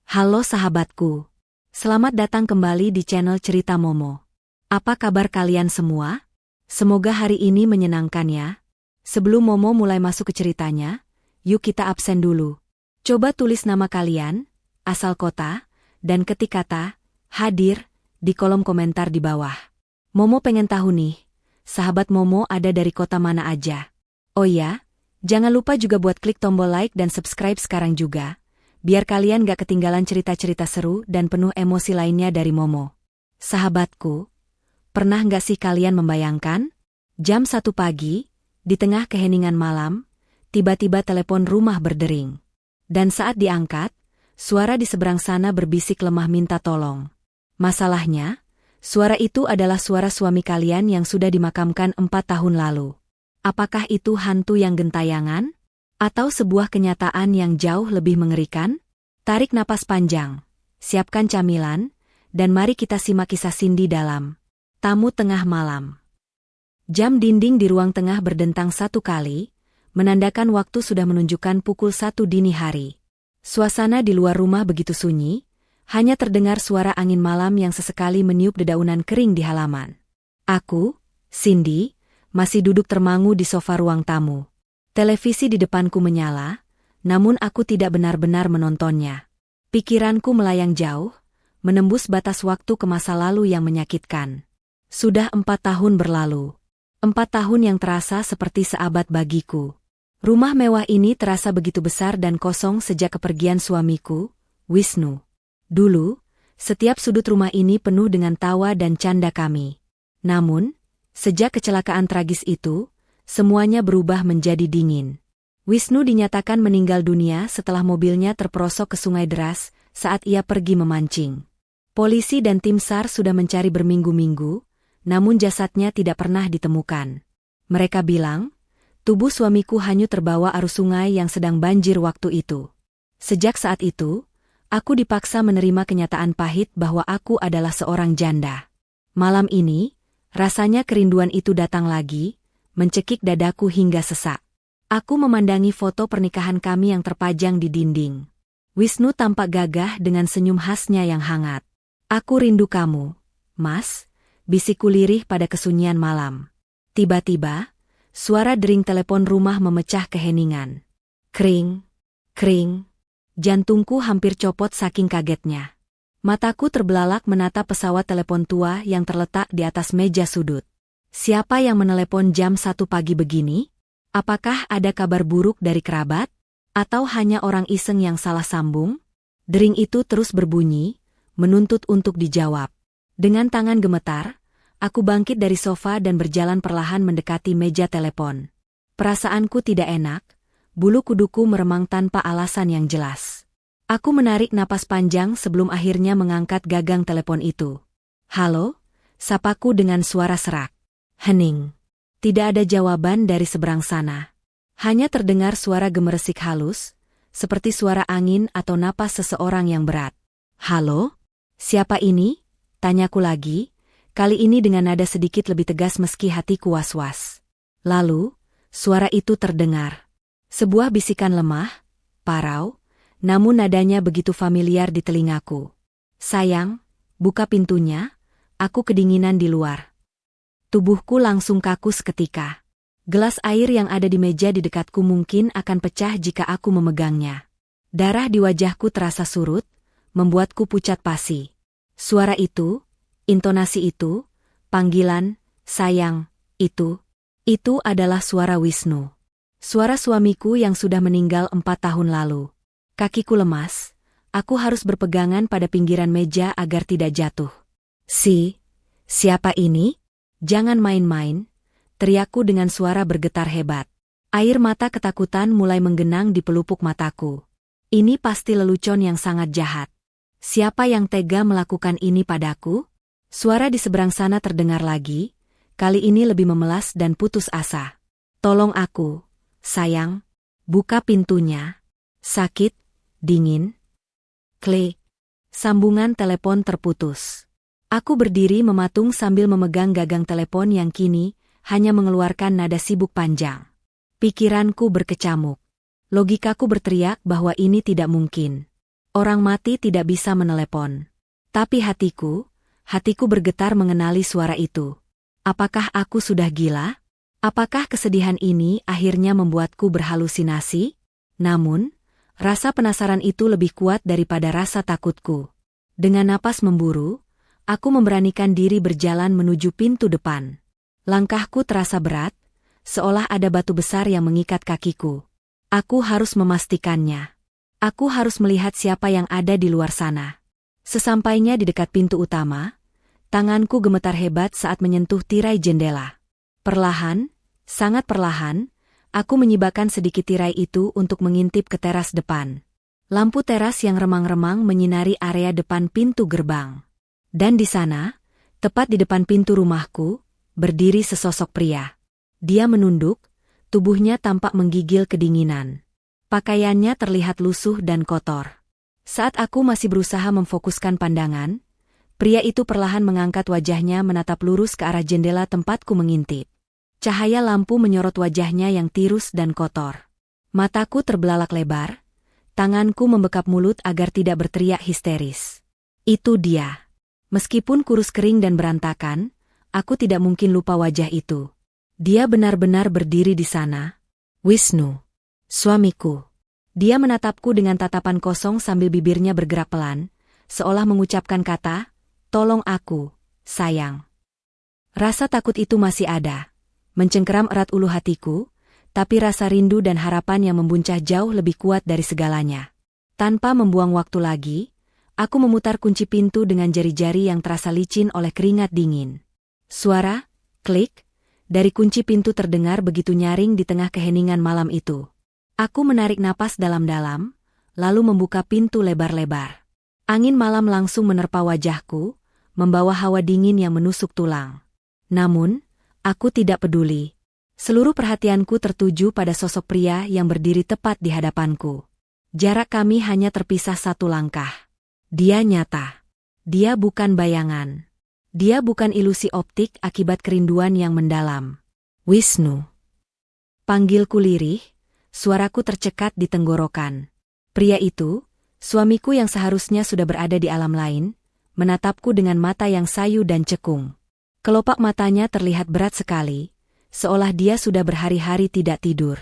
Halo sahabatku. Selamat datang kembali di channel Cerita Momo. Apa kabar kalian semua? Semoga hari ini menyenangkan ya. Sebelum Momo mulai masuk ke ceritanya, yuk kita absen dulu. Coba tulis nama kalian, asal kota, dan ketik kata hadir di kolom komentar di bawah. Momo pengen tahu nih, sahabat Momo ada dari kota mana aja. Oh ya, jangan lupa juga buat klik tombol like dan subscribe sekarang juga, biar kalian gak ketinggalan cerita-cerita seru dan penuh emosi lainnya dari Momo. Sahabatku, pernah gak sih kalian membayangkan? Jam 1 pagi, di tengah keheningan malam, tiba-tiba telepon rumah berdering. Dan saat diangkat, suara di seberang sana berbisik lemah minta tolong. Masalahnya, suara itu adalah suara suami kalian yang sudah dimakamkan 4 tahun lalu. Apakah itu hantu yang gentayangan? Atau sebuah kenyataan yang jauh lebih mengerikan? Tarik napas panjang, siapkan camilan, dan mari kita simak kisah Cindy dalam Tamu Tengah Malam. Jam dinding di ruang tengah berdentang 1 kali, menandakan waktu sudah menunjukkan pukul 1 dini hari. Suasana di luar rumah begitu sunyi, hanya terdengar suara angin malam yang sesekali meniup dedaunan kering di halaman. Aku, Cindy, masih duduk termangu di sofa ruang tamu. Televisi di depanku menyala, namun aku tidak benar-benar menontonnya. Pikiranku melayang jauh, menembus batas waktu ke masa lalu yang menyakitkan. Sudah 4 tahun berlalu. 4 tahun yang terasa seperti seabad bagiku. Rumah mewah ini terasa begitu besar dan kosong sejak kepergian suamiku, Wisnu. Dulu, setiap sudut rumah ini penuh dengan tawa dan canda kami. Namun, sejak kecelakaan tragis itu, semuanya berubah menjadi dingin. Wisnu dinyatakan meninggal dunia setelah mobilnya terperosok ke sungai deras saat ia pergi memancing. Polisi dan tim SAR sudah mencari berminggu-minggu, namun jasadnya tidak pernah ditemukan. Mereka bilang, tubuh suamiku hanyut terbawa arus sungai yang sedang banjir waktu itu. Sejak saat itu, aku dipaksa menerima kenyataan pahit bahwa aku adalah seorang janda. Malam ini, rasanya kerinduan itu datang lagi, mencekik dadaku hingga sesak. Aku memandangi foto pernikahan kami yang terpajang di dinding. Wisnu tampak gagah dengan senyum khasnya yang hangat. Aku rindu kamu, Mas, bisikku lirih pada kesunyian malam. Tiba-tiba, suara dering telepon rumah memecah keheningan. Kring, kring. Jantungku hampir copot saking kagetnya. Mataku terbelalak menatap pesawat telepon tua yang terletak di atas meja sudut. Siapa yang menelepon jam 1 pagi begini? Apakah ada kabar buruk dari kerabat? Atau hanya orang iseng yang salah sambung? Dering itu terus berbunyi, menuntut untuk dijawab. Dengan tangan gemetar, aku bangkit dari sofa dan berjalan perlahan mendekati meja telepon. Perasaanku tidak enak, bulu kuduku meremang tanpa alasan yang jelas. Aku menarik napas panjang sebelum akhirnya mengangkat gagang telepon itu. Halo? Sapaku dengan suara serak. Hening. Tidak ada jawaban dari seberang sana. Hanya terdengar suara gemeresik halus, seperti suara angin atau napas seseorang yang berat. Halo? Siapa ini? Tanyaku lagi, kali ini dengan nada sedikit lebih tegas meski hatiku was-was. Lalu, suara itu terdengar. Sebuah bisikan lemah, parau, namun nadanya begitu familiar di telingaku. Sayang, buka pintunya, aku kedinginan di luar. Tubuhku langsung kaku seketika. Gelas air yang ada di meja di dekatku mungkin akan pecah jika aku memegangnya. Darah di wajahku terasa surut, membuatku pucat pasi. Suara itu, intonasi itu, panggilan, sayang, itu adalah suara Wisnu. Suara suamiku yang sudah meninggal 4 tahun lalu. Kakiku lemas, aku harus berpegangan pada pinggiran meja agar tidak jatuh. Siapa ini? Jangan main-main, teriakku dengan suara bergetar hebat. Air mata ketakutan mulai menggenang di pelupuk mataku. Ini pasti lelucon yang sangat jahat. Siapa yang tega melakukan ini padaku? Suara di seberang sana terdengar lagi, kali ini lebih memelas dan putus asa. Tolong aku, sayang, buka pintunya. Sakit, dingin. Klik. Sambungan telepon terputus. Aku berdiri mematung sambil memegang gagang telepon yang kini hanya mengeluarkan nada sibuk panjang. Pikiranku berkecamuk. Logikaku berteriak bahwa ini tidak mungkin. Orang mati tidak bisa menelepon. Tapi hatiku bergetar mengenali suara itu. Apakah aku sudah gila? Apakah kesedihan ini akhirnya membuatku berhalusinasi? Namun, rasa penasaran itu lebih kuat daripada rasa takutku. Dengan napas memburu, aku memberanikan diri berjalan menuju pintu depan. Langkahku terasa berat, seolah ada batu besar yang mengikat kakiku. Aku harus memastikannya. Aku harus melihat siapa yang ada di luar sana. Sesampainya di dekat pintu utama, tanganku gemetar hebat saat menyentuh tirai jendela. Perlahan, sangat perlahan, aku menyibakkan sedikit tirai itu untuk mengintip ke teras depan. Lampu teras yang remang-remang menyinari area depan pintu gerbang. Dan di sana, tepat di depan pintu rumahku, berdiri sesosok pria. Dia menunduk, tubuhnya tampak menggigil kedinginan. Pakaiannya terlihat lusuh dan kotor. Saat aku masih berusaha memfokuskan pandangan, pria itu perlahan mengangkat wajahnya menatap lurus ke arah jendela tempatku mengintip. Cahaya lampu menyorot wajahnya yang tirus dan kotor. Mataku terbelalak lebar, tanganku membekap mulut agar tidak berteriak histeris. Itu dia. Meskipun kurus kering dan berantakan, aku tidak mungkin lupa wajah itu. Dia benar-benar berdiri di sana. Wisnu. Suamiku. Dia menatapku dengan tatapan kosong sambil bibirnya bergerak pelan, seolah mengucapkan kata, "Tolong aku, sayang." Rasa takut itu masih ada, mencengkeram erat ulu hatiku, tapi rasa rindu dan harapan yang membuncah jauh lebih kuat dari segalanya. Tanpa membuang waktu lagi, aku memutar kunci pintu dengan jari-jari yang terasa licin oleh keringat dingin. Suara, klik, dari kunci pintu terdengar begitu nyaring di tengah keheningan malam itu. Aku menarik napas dalam-dalam, lalu membuka pintu lebar-lebar. Angin malam langsung menerpa wajahku, membawa hawa dingin yang menusuk tulang. Namun, aku tidak peduli. Seluruh perhatianku tertuju pada sosok pria yang berdiri tepat di hadapanku. Jarak kami hanya terpisah satu langkah. Dia nyata. Dia bukan bayangan. Dia bukan ilusi optik akibat kerinduan yang mendalam. Wisnu. Panggilku lirih, suaraku tercekat di tenggorokan. Pria itu, suamiku yang seharusnya sudah berada di alam lain, menatapku dengan mata yang sayu dan cekung. Kelopak matanya terlihat berat sekali, seolah dia sudah berhari-hari tidak tidur.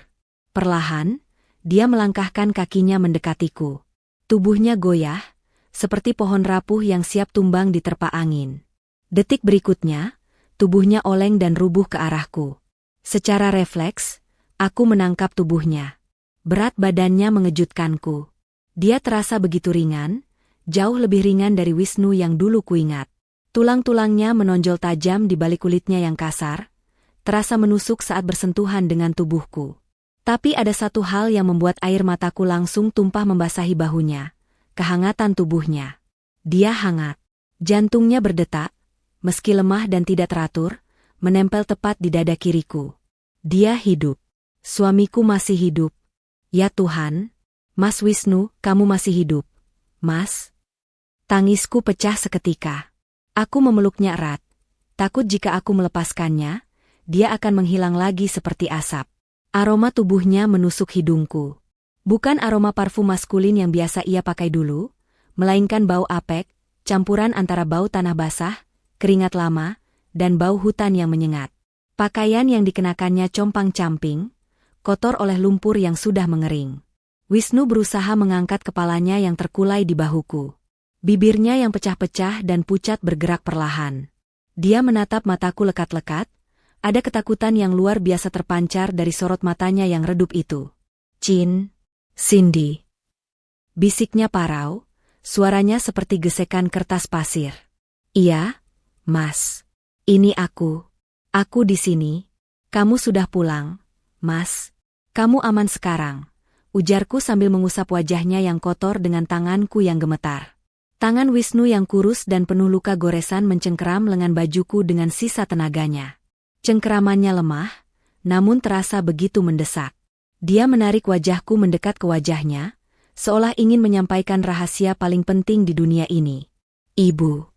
Perlahan, dia melangkahkan kakinya mendekatiku. Tubuhnya goyah, seperti pohon rapuh yang siap tumbang diterpa angin. Detik berikutnya, tubuhnya oleng dan rubuh ke arahku. Secara refleks, aku menangkap tubuhnya. Berat badannya mengejutkanku. Dia terasa begitu ringan, jauh lebih ringan dari Wisnu yang dulu kuingat. Tulang-tulangnya menonjol tajam di balik kulitnya yang kasar, terasa menusuk saat bersentuhan dengan tubuhku. Tapi ada satu hal yang membuat air mataku langsung tumpah membasahi bahunya. Kehangatan tubuhnya. Dia hangat. Jantungnya berdetak, meski lemah dan tidak teratur, menempel tepat di dada kiriku. Dia hidup. Suamiku masih hidup. Ya Tuhan, Mas Wisnu, kamu masih hidup. Mas? Tangisku pecah seketika. Aku memeluknya erat. Takut jika aku melepaskannya, dia akan menghilang lagi seperti asap. Aroma tubuhnya menusuk hidungku. Bukan aroma parfum maskulin yang biasa ia pakai dulu, melainkan bau apek, campuran antara bau tanah basah, keringat lama, dan bau hutan yang menyengat. Pakaian yang dikenakannya compang-camping, kotor oleh lumpur yang sudah mengering. Wisnu berusaha mengangkat kepalanya yang terkulai di bahuku. Bibirnya yang pecah-pecah dan pucat bergerak perlahan. Dia menatap mataku lekat-lekat, ada ketakutan yang luar biasa terpancar dari sorot matanya yang redup itu. Cindy. Bisiknya parau, suaranya seperti gesekan kertas pasir. Iya, Mas. Ini aku. Aku di sini. Kamu sudah pulang, Mas. Kamu aman sekarang, ujarku sambil mengusap wajahnya yang kotor dengan tanganku yang gemetar. Tangan Wisnu yang kurus dan penuh luka goresan mencengkeram lengan bajuku dengan sisa tenaganya. Cengkeramannya lemah, namun terasa begitu mendesak. Dia menarik wajahku mendekat ke wajahnya, seolah ingin menyampaikan rahasia paling penting di dunia ini. Ibu.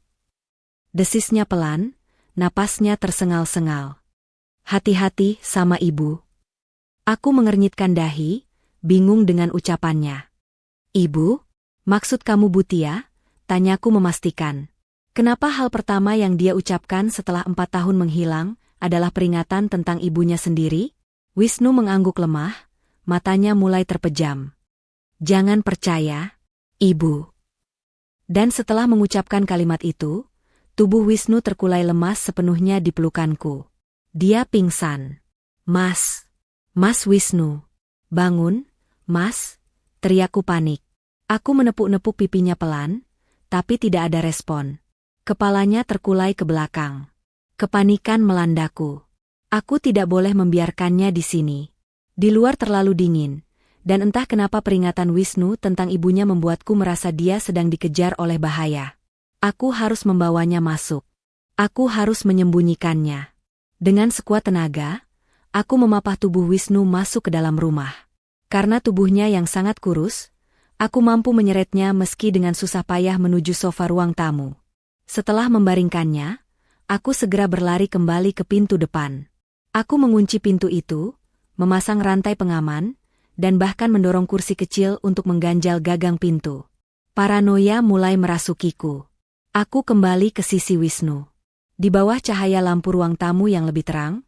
Desisnya pelan, napasnya tersengal-sengal. Hati-hati sama ibu. Aku mengernyitkan dahi, bingung dengan ucapannya. Ibu? Maksud kamu Bhutia? Tanyaku memastikan. Kenapa hal pertama yang dia ucapkan setelah 4 tahun menghilang adalah peringatan tentang ibunya sendiri? Wisnu mengangguk lemah, matanya mulai terpejam. Jangan percaya, Ibu. Dan setelah mengucapkan kalimat itu, tubuh Wisnu terkulai lemas sepenuhnya di pelukanku. Dia pingsan. Mas. Mas Wisnu. Bangun, Mas. Teriakku panik. Aku menepuk-nepuk pipinya pelan, tapi tidak ada respon. Kepalanya terkulai ke belakang. Kepanikan melandaku. Aku tidak boleh membiarkannya di sini. Di luar terlalu dingin, dan entah kenapa peringatan Wisnu tentang ibunya membuatku merasa dia sedang dikejar oleh bahaya. Aku harus membawanya masuk. Aku harus menyembunyikannya. Dengan sekuat tenaga, aku memapah tubuh Wisnu masuk ke dalam rumah. Karena tubuhnya yang sangat kurus, aku mampu menyeretnya meski dengan susah payah menuju sofa ruang tamu. Setelah membaringkannya, aku segera berlari kembali ke pintu depan. Aku mengunci pintu itu, memasang rantai pengaman, dan bahkan mendorong kursi kecil untuk mengganjal gagang pintu. Paranoia mulai merasukiku. Aku kembali ke sisi Wisnu. Di bawah cahaya lampu ruang tamu yang lebih terang,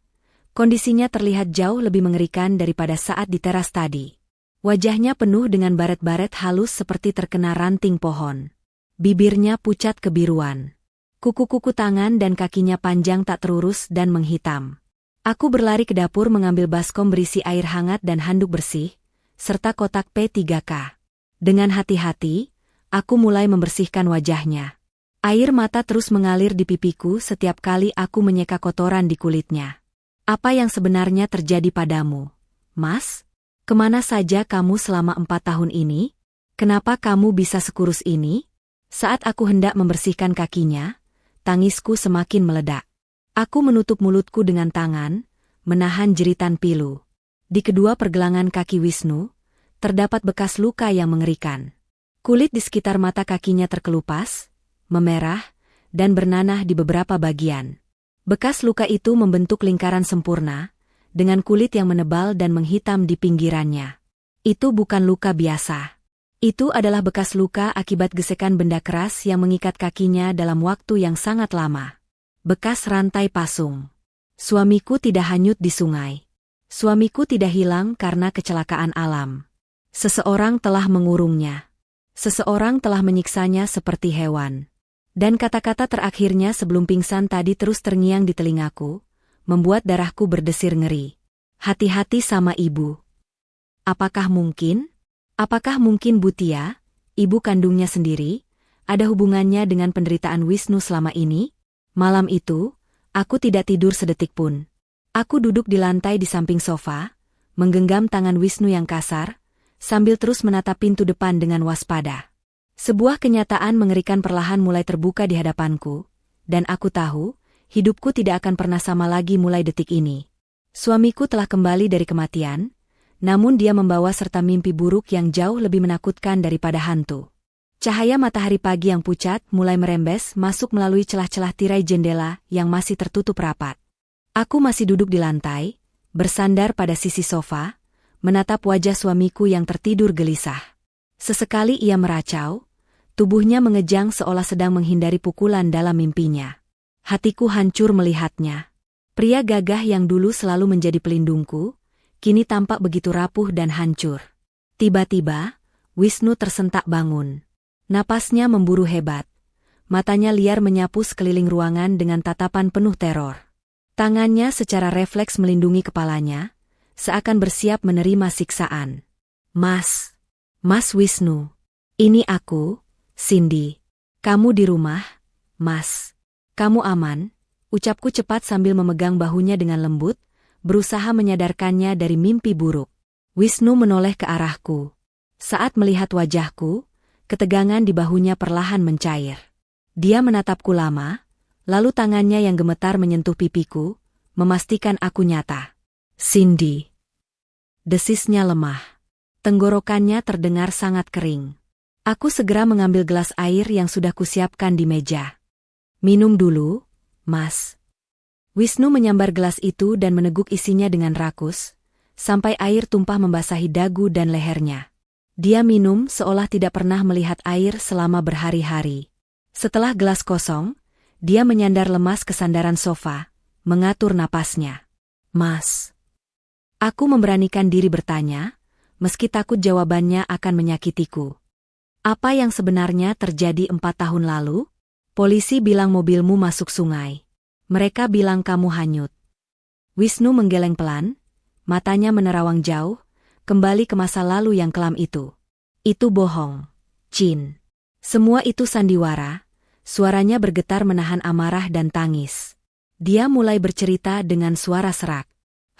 kondisinya terlihat jauh lebih mengerikan daripada saat di teras tadi. Wajahnya penuh dengan baret-baret halus seperti terkena ranting pohon. Bibirnya pucat kebiruan. Kuku-kuku tangan dan kakinya panjang tak terurus dan menghitam. Aku berlari ke dapur mengambil baskom berisi air hangat dan handuk bersih, serta kotak P3K. Dengan hati-hati, aku mulai membersihkan wajahnya. Air mata terus mengalir di pipiku setiap kali aku menyeka kotoran di kulitnya. Apa yang sebenarnya terjadi padamu, Mas? Kemana saja kamu selama 4 tahun ini? Kenapa kamu bisa sekurus ini? Saat aku hendak membersihkan kakinya, tangisku semakin meledak. Aku menutup mulutku dengan tangan, menahan jeritan pilu. Di kedua pergelangan kaki Wisnu, terdapat bekas luka yang mengerikan. Kulit di sekitar mata kakinya terkelupas, memerah, dan bernanah di beberapa bagian. Bekas luka itu membentuk lingkaran sempurna, dengan kulit yang menebal dan menghitam di pinggirannya. Itu bukan luka biasa. Itu adalah bekas luka akibat gesekan benda keras yang mengikat kakinya dalam waktu yang sangat lama. Bekas rantai pasung. Suamiku tidak hanyut di sungai. Suamiku tidak hilang karena kecelakaan alam. Seseorang telah mengurungnya. Seseorang telah menyiksanya seperti hewan. Dan kata-kata terakhirnya sebelum pingsan tadi terus terngiang di telingaku, membuat darahku berdesir ngeri. Hati-hati sama ibu. Apakah mungkin Bhutia, ibu kandungnya sendiri, ada hubungannya dengan penderitaan Wisnu selama ini? Malam itu, aku tidak tidur sedetik pun. Aku duduk di lantai di samping sofa, menggenggam tangan Wisnu yang kasar, sambil terus menatap pintu depan dengan waspada. Sebuah kenyataan mengerikan perlahan mulai terbuka di hadapanku, dan aku tahu, hidupku tidak akan pernah sama lagi mulai detik ini. Suamiku telah kembali dari kematian, namun dia membawa serta mimpi buruk yang jauh lebih menakutkan daripada hantu. Cahaya matahari pagi yang pucat mulai merembes masuk melalui celah-celah tirai jendela yang masih tertutup rapat. Aku masih duduk di lantai, bersandar pada sisi sofa, menatap wajah suamiku yang tertidur gelisah. Sesekali ia meracau, tubuhnya mengejang seolah sedang menghindari pukulan dalam mimpinya. Hatiku hancur melihatnya. Pria gagah yang dulu selalu menjadi pelindungku, kini tampak begitu rapuh dan hancur. Tiba-tiba, Wisnu tersentak bangun. Napasnya memburu hebat. Matanya liar menyapu sekeliling ruangan dengan tatapan penuh teror. Tangannya secara refleks melindungi kepalanya, seakan bersiap menerima siksaan. Mas Wisnu. Ini aku, Cindy. Kamu di rumah, Mas. Kamu aman, ucapku cepat sambil memegang bahunya dengan lembut, berusaha menyadarkannya dari mimpi buruk. Wisnu menoleh ke arahku. Saat melihat wajahku, ketegangan di bahunya perlahan mencair. Dia menatapku lama, lalu tangannya yang gemetar menyentuh pipiku, memastikan aku nyata. Cindy. Desisnya lemah. Tenggorokannya terdengar sangat kering. Aku segera mengambil gelas air yang sudah kusiapkan di meja. Minum dulu, Mas. Wisnu menyambar gelas itu dan meneguk isinya dengan rakus, sampai air tumpah membasahi dagu dan lehernya. Dia minum seolah tidak pernah melihat air selama berhari-hari. Setelah gelas kosong, dia menyandar lemas ke sandaran sofa, mengatur napasnya. Mas. Aku memberanikan diri bertanya, meski takut jawabannya akan menyakitiku. Apa yang sebenarnya terjadi 4 tahun lalu? Polisi bilang mobilmu masuk sungai. Mereka bilang kamu hanyut. Wisnu menggeleng pelan, matanya menerawang jauh, kembali ke masa lalu yang kelam itu. Itu bohong, Chin. Semua itu sandiwara, suaranya bergetar menahan amarah dan tangis. Dia mulai bercerita dengan suara serak.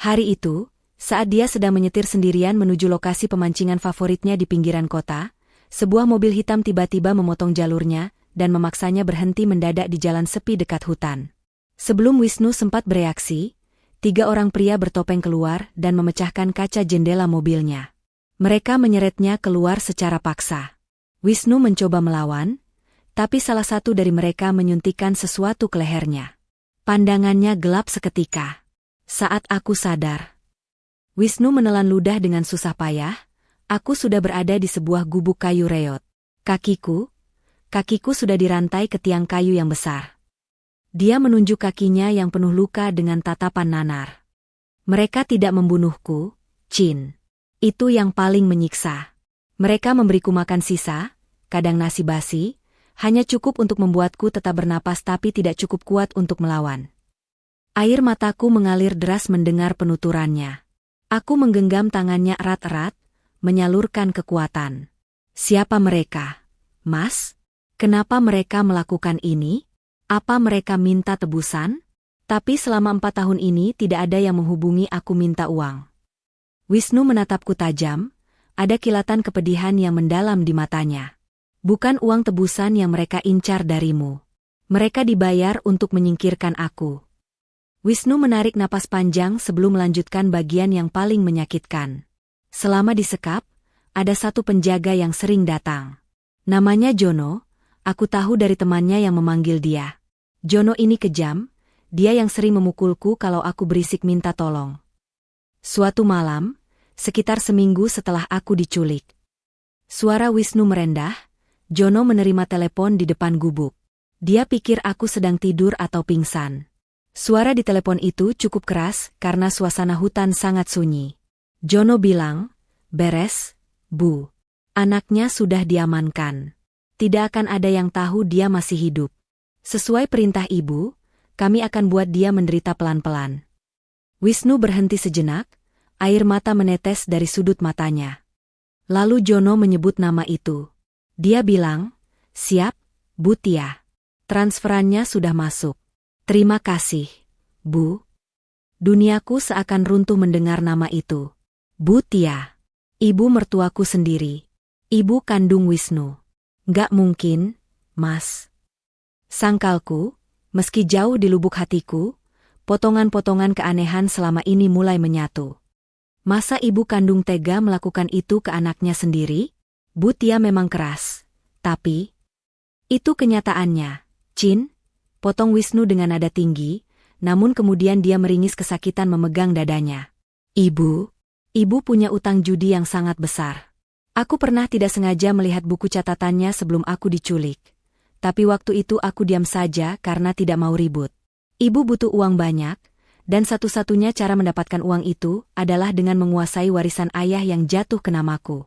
Hari itu, saat dia sedang menyetir sendirian menuju lokasi pemancingan favoritnya di pinggiran kota, sebuah mobil hitam tiba-tiba memotong jalurnya dan memaksanya berhenti mendadak di jalan sepi dekat hutan. Sebelum Wisnu sempat bereaksi, 3 orang pria bertopeng keluar dan memecahkan kaca jendela mobilnya. Mereka menyeretnya keluar secara paksa. Wisnu mencoba melawan, tapi salah satu dari mereka menyuntikkan sesuatu ke lehernya. Pandangannya gelap seketika. Saat aku sadar, Wisnu menelan ludah dengan susah payah. Aku sudah berada di sebuah gubuk kayu reot. Kakiku sudah dirantai ke tiang kayu yang besar. Dia menunjuk kakinya yang penuh luka dengan tatapan nanar. Mereka tidak membunuhku, Chin. Itu yang paling menyiksa. Mereka memberiku makan sisa, kadang nasi basi, hanya cukup untuk membuatku tetap bernapas tapi tidak cukup kuat untuk melawan. Air mataku mengalir deras mendengar penuturannya. Aku menggenggam tangannya erat-erat, menyalurkan kekuatan. Siapa mereka? Mas? Kenapa mereka melakukan ini? Apa mereka minta tebusan? Tapi selama 4 tahun ini tidak ada yang menghubungi aku minta uang. Wisnu menatapku tajam, ada kilatan kepedihan yang mendalam di matanya. Bukan uang tebusan yang mereka incar darimu. Mereka dibayar untuk menyingkirkan aku. Wisnu menarik napas panjang sebelum melanjutkan bagian yang paling menyakitkan. Selama disekap, ada satu penjaga yang sering datang. Namanya Jono, aku tahu dari temannya yang memanggil dia. Jono ini kejam, dia yang sering memukulku kalau aku berisik minta tolong. Suatu malam, sekitar seminggu setelah aku diculik. Suara Wisnu merendah, Jono menerima telepon di depan gubuk. Dia pikir aku sedang tidur atau pingsan. Suara di telepon itu cukup keras karena suasana hutan sangat sunyi. Jono bilang, "Beres, Bu. Anaknya sudah diamankan. Tidak akan ada yang tahu dia masih hidup. Sesuai perintah Ibu, kami akan buat dia menderita pelan-pelan." Wisnu berhenti sejenak, air mata menetes dari sudut matanya. Lalu Jono menyebut nama itu. Dia bilang, "Siap, Bu Tia. Transferannya sudah masuk. Terima kasih, Bu." Duniaku seakan runtuh mendengar nama itu. Bu Tia. Ibu mertuaku sendiri. Ibu kandung Wisnu. Nggak mungkin, Mas. Sangkalku, meski jauh di lubuk hatiku, potongan-potongan keanehan selama ini mulai menyatu. Masa ibu kandung tega melakukan itu ke anaknya sendiri? Bu Tia memang keras. Tapi itu kenyataannya, Chin. Potong Wisnu dengan nada tinggi, namun kemudian dia meringis kesakitan memegang dadanya. Ibu punya utang judi yang sangat besar. Aku pernah tidak sengaja melihat buku catatannya sebelum aku diculik. Tapi waktu itu aku diam saja karena tidak mau ribut. Ibu butuh uang banyak, dan satu-satunya cara mendapatkan uang itu adalah dengan menguasai warisan ayah yang jatuh ke namaku.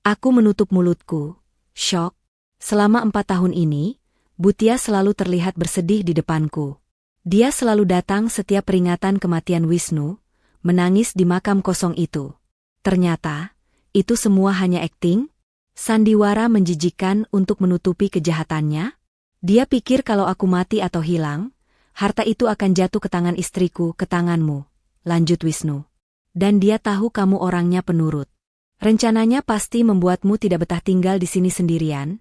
Aku menutup mulutku, syok. Selama 4 tahun ini, Bu Tia selalu terlihat bersedih di depanku. Dia selalu datang setiap peringatan kematian Wisnu, menangis di makam kosong itu. Ternyata, itu semua hanya akting, sandiwara menjijikan untuk menutupi kejahatannya. Dia pikir kalau aku mati atau hilang, harta itu akan jatuh ke tangan istriku, ke tanganmu, lanjut Wisnu. Dan dia tahu kamu orangnya penurut. Rencananya pasti membuatmu tidak betah tinggal di sini sendirian,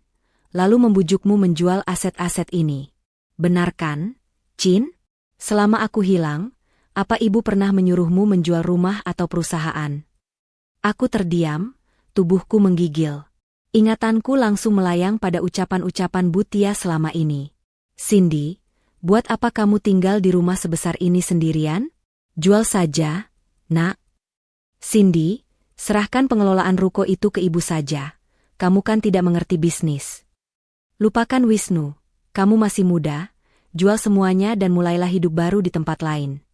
lalu membujukmu menjual aset-aset ini. Benar kan, Chin? Selama aku hilang, apa ibu pernah menyuruhmu menjual rumah atau perusahaan? Aku terdiam, tubuhku menggigil. Ingatanku langsung melayang pada ucapan-ucapan Bu Tia selama ini. Cindy, buat apa kamu tinggal di rumah sebesar ini sendirian? Jual saja, Nak. Cindy, Serahkan pengelolaan ruko itu ke ibu saja. Kamu kan tidak mengerti bisnis. Lupakan Wisnu. Kamu masih muda. Jual semuanya dan mulailah hidup baru di tempat lain.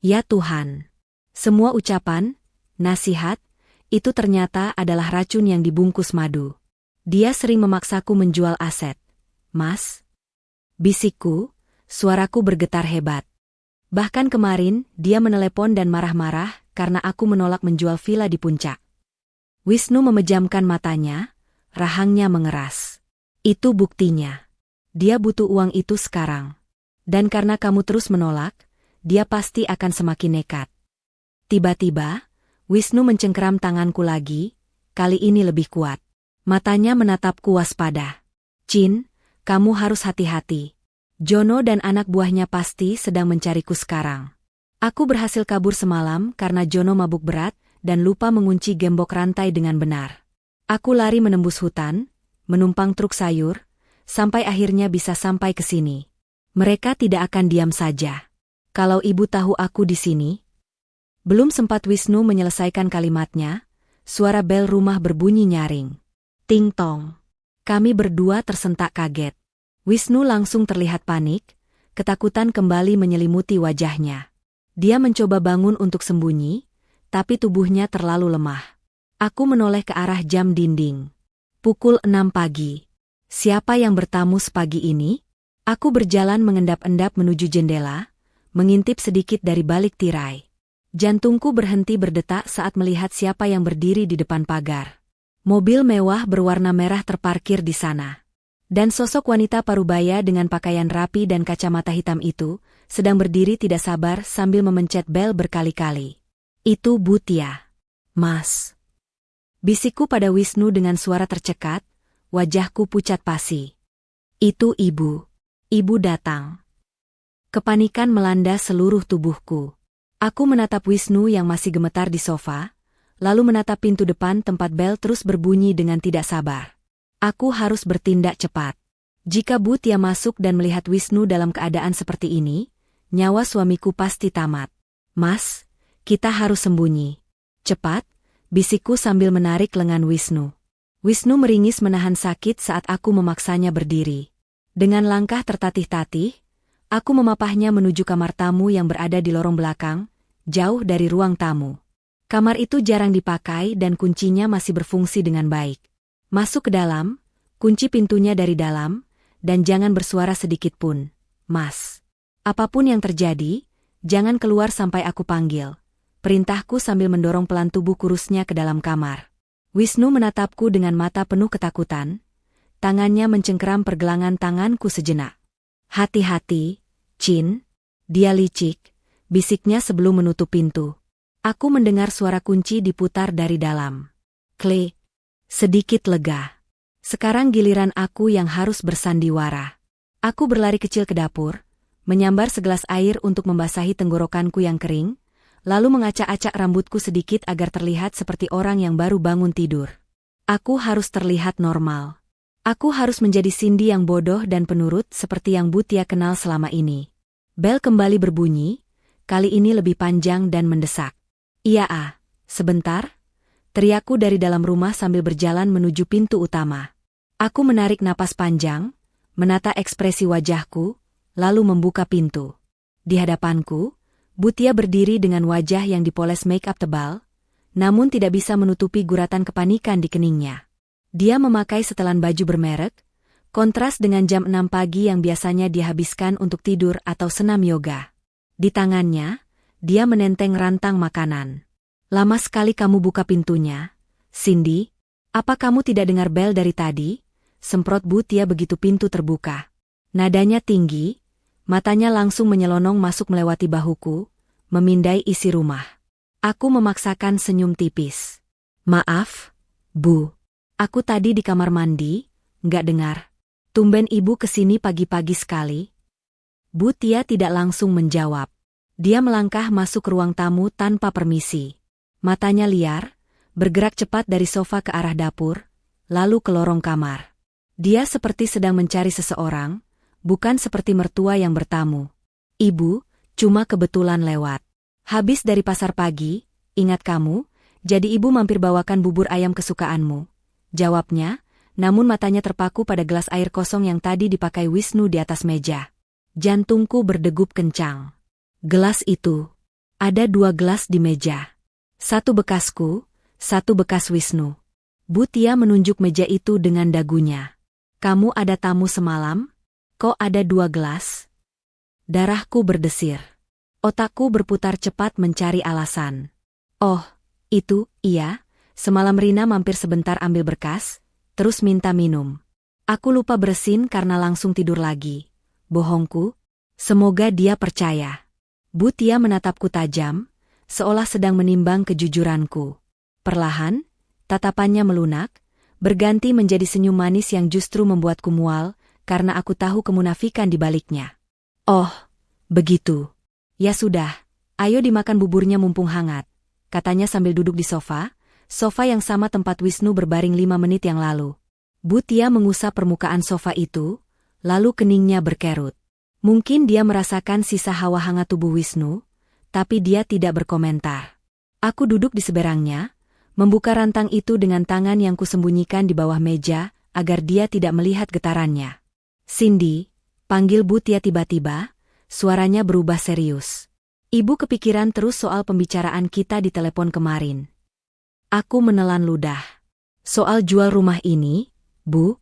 Ya Tuhan. Semua ucapan, nasihat, itu ternyata adalah racun yang dibungkus madu. Dia sering memaksaku menjual aset. Mas? Bisikku, suaraku bergetar hebat. Bahkan kemarin, dia menelepon dan marah-marah karena aku menolak menjual villa di puncak. Wisnu memejamkan matanya, rahangnya mengeras. Itu buktinya. Dia butuh uang itu sekarang. Dan karena kamu terus menolak, dia pasti akan semakin nekat. Tiba-tiba, Wisnu mencengkeram tanganku lagi, kali ini lebih kuat. Matanya menatapku waspada. Chin, kamu harus hati-hati. Jono dan anak buahnya pasti sedang mencariku sekarang. Aku berhasil kabur semalam karena Jono mabuk berat dan lupa mengunci gembok rantai dengan benar. Aku lari menembus hutan, menumpang truk sayur, sampai akhirnya bisa sampai ke sini. Mereka tidak akan diam saja. Kalau ibu tahu aku di sini. Belum sempat Wisnu menyelesaikan kalimatnya, suara bel rumah berbunyi nyaring. Ting tong. Kami berdua tersentak kaget. Wisnu langsung terlihat panik, ketakutan kembali menyelimuti wajahnya. Dia mencoba bangun untuk sembunyi, tapi tubuhnya terlalu lemah. Aku menoleh ke arah jam dinding. Pukul 6 pagi. Siapa yang bertamu sepagi ini? Aku berjalan mengendap-endap menuju jendela, mengintip sedikit dari balik tirai. Jantungku berhenti berdetak saat melihat siapa yang berdiri di depan pagar. Mobil mewah berwarna merah terparkir di sana. Dan sosok wanita parubaya dengan pakaian rapi dan kacamata hitam itu sedang berdiri tidak sabar sambil memencet bel berkali-kali. Itu Bhutia. Mas. Bisikku pada Wisnu dengan suara tercekat, wajahku pucat pasi. Itu ibu. Ibu datang. Kepanikan melanda seluruh tubuhku. Aku menatap Wisnu yang masih gemetar di sofa, lalu menatap pintu depan tempat bel terus berbunyi dengan tidak sabar. Aku harus bertindak cepat. Jika Bhutia masuk dan melihat Wisnu dalam keadaan seperti ini, nyawa suamiku pasti tamat. Mas, kita harus sembunyi. Cepat, bisikku sambil menarik lengan Wisnu. Wisnu meringis menahan sakit saat aku memaksanya berdiri. Dengan langkah tertatih-tatih, aku memapahnya menuju kamar tamu yang berada di lorong belakang, jauh dari ruang tamu. Kamar itu jarang dipakai dan kuncinya masih berfungsi dengan baik. Masuk ke dalam, kunci pintunya dari dalam, dan jangan bersuara sedikit pun. Mas. Apapun yang terjadi, jangan keluar sampai aku panggil. Perintahku sambil mendorong pelan tubuh kurusnya ke dalam kamar. Wisnu menatapku dengan mata penuh ketakutan. Tangannya mencengkeram pergelangan tanganku sejenak. Hati-hati, Chin. Dia licik. Bisiknya sebelum menutup pintu. Aku mendengar suara kunci diputar dari dalam. Klik. Sedikit lega. Sekarang giliran aku yang harus bersandiwara. Aku berlari kecil ke dapur, menyambar segelas air untuk membasahi tenggorokanku yang kering, lalu mengacak-acak rambutku sedikit agar terlihat seperti orang yang baru bangun tidur. Aku harus terlihat normal. Aku harus menjadi Cindy yang bodoh dan penurut seperti yang Bhutia kenal selama ini. Bel kembali berbunyi, kali ini lebih panjang dan mendesak. Iya sebentar, teriakku dari dalam rumah sambil berjalan menuju pintu utama. Aku menarik napas panjang, menata ekspresi wajahku, lalu membuka pintu. Di hadapanku, Bhutia berdiri dengan wajah yang dipoles make-up tebal, namun tidak bisa menutupi guratan kepanikan di keningnya. Dia memakai setelan baju bermerek, kontras dengan jam 6 pagi yang biasanya dihabiskan untuk tidur atau senam yoga. Di tangannya, dia menenteng rantang makanan. Lama sekali kamu buka pintunya, Cindy. Apa kamu tidak dengar bel dari tadi? Semprot Bhutia begitu pintu terbuka. Nadanya tinggi, matanya langsung menyelonong masuk melewati bahuku, memindai isi rumah. Aku memaksakan senyum tipis. Maaf, Bu. Aku tadi di kamar mandi, nggak dengar. Tumben ibu kesini pagi-pagi sekali. Bhutia tidak langsung menjawab. Dia melangkah masuk ke ruang tamu tanpa permisi. Matanya liar, bergerak cepat dari sofa ke arah dapur, lalu ke lorong kamar. Dia seperti sedang mencari seseorang, bukan seperti mertua yang bertamu. Ibu, cuma kebetulan lewat. Habis dari pasar pagi, ingat kamu, Jadi ibu mampir bawakan bubur ayam kesukaanmu. Jawabnya, namun matanya terpaku pada gelas air kosong yang tadi dipakai Wisnu di atas meja. Jantungku berdegup kencang. Gelas itu. Ada 2 gelas di meja. Satu bekasku, satu bekas Wisnu. Bu Tia menunjuk meja itu dengan dagunya. Kamu ada tamu semalam? Kok ada 2 gelas? Darahku berdesir. Otakku berputar cepat mencari alasan. Oh, itu, iya. Semalam Rina mampir sebentar ambil berkas, terus minta minum. Aku lupa bersin karena langsung tidur lagi. Bohongku? Semoga dia percaya. Bu Tia menatapku tajam, seolah sedang menimbang kejujuranku. Perlahan, tatapannya melunak, berganti menjadi senyum manis yang justru membuatku mual, karena aku tahu kemunafikan di baliknya. Oh, begitu. Ya sudah, ayo dimakan buburnya mumpung hangat, katanya sambil duduk di sofa yang sama tempat Wisnu berbaring 5 menit yang lalu. Bu Tia mengusap permukaan sofa itu, lalu keningnya berkerut. Mungkin dia merasakan sisa hawa hangat tubuh Wisnu, tapi dia tidak berkomentar. Aku duduk di seberangnya, membuka rantang itu dengan tangan yang kusembunyikan di bawah meja, agar dia tidak melihat getarannya. Cindy, panggil Bu Tia tiba-tiba, suaranya berubah serius. Ibu kepikiran terus soal pembicaraan kita di telepon kemarin. Aku menelan ludah. Soal jual rumah ini, Bu?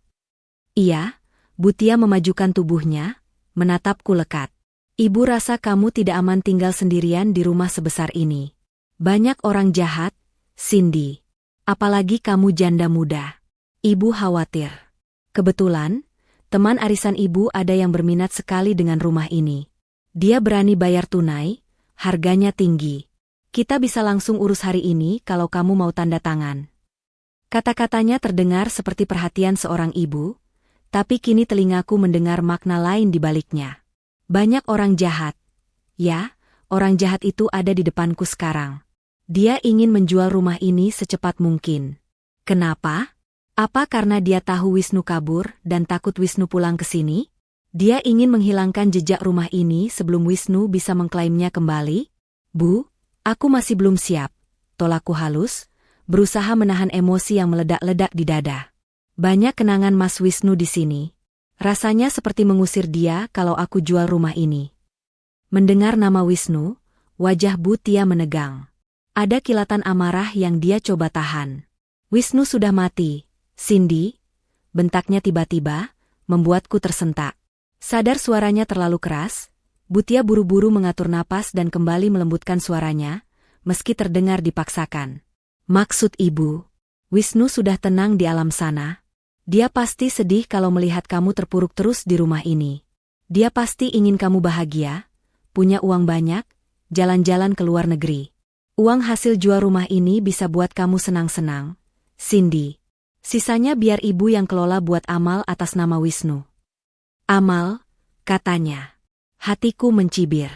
Iya, Bu Tia memajukan tubuhnya, menatapku lekat. Ibu rasa kamu tidak aman tinggal sendirian di rumah sebesar ini. Banyak orang jahat, Cindy. Apalagi kamu janda muda. Ibu khawatir. Kebetulan, teman arisan ibu ada yang berminat sekali dengan rumah ini. Dia berani bayar tunai, harganya tinggi. Kita bisa langsung urus hari ini kalau kamu mau tanda tangan. Kata-katanya terdengar seperti perhatian seorang ibu, tapi kini telingaku mendengar makna lain di baliknya. Banyak orang jahat. Ya, orang jahat itu ada di depanku sekarang. Dia ingin menjual rumah ini secepat mungkin. Kenapa? Apa karena dia tahu Wisnu kabur dan takut Wisnu pulang ke sini? Dia ingin menghilangkan jejak rumah ini sebelum Wisnu bisa mengklaimnya kembali? Bu, aku masih belum siap. Tolakku halus, berusaha menahan emosi yang meledak-ledak di dada. Banyak kenangan Mas Wisnu di sini. Rasanya seperti mengusir dia kalau aku jual rumah ini. Mendengar nama Wisnu, wajah Bu Tia menegang. Ada kilatan amarah yang dia coba tahan. Wisnu sudah mati, Cindy, bentaknya tiba-tiba, membuatku tersentak. Sadar suaranya terlalu keras, Bu Tia buru-buru mengatur napas dan kembali melembutkan suaranya, meski terdengar dipaksakan. Maksud ibu, Wisnu sudah tenang di alam sana. Dia pasti sedih kalau melihat kamu terpuruk terus di rumah ini. Dia pasti ingin kamu bahagia, punya uang banyak, jalan-jalan ke luar negeri. Uang hasil jual rumah ini bisa buat kamu senang-senang, Cindy. Sisanya biar ibu yang kelola buat amal atas nama Wisnu. Amal, katanya. Hatiku mencibir.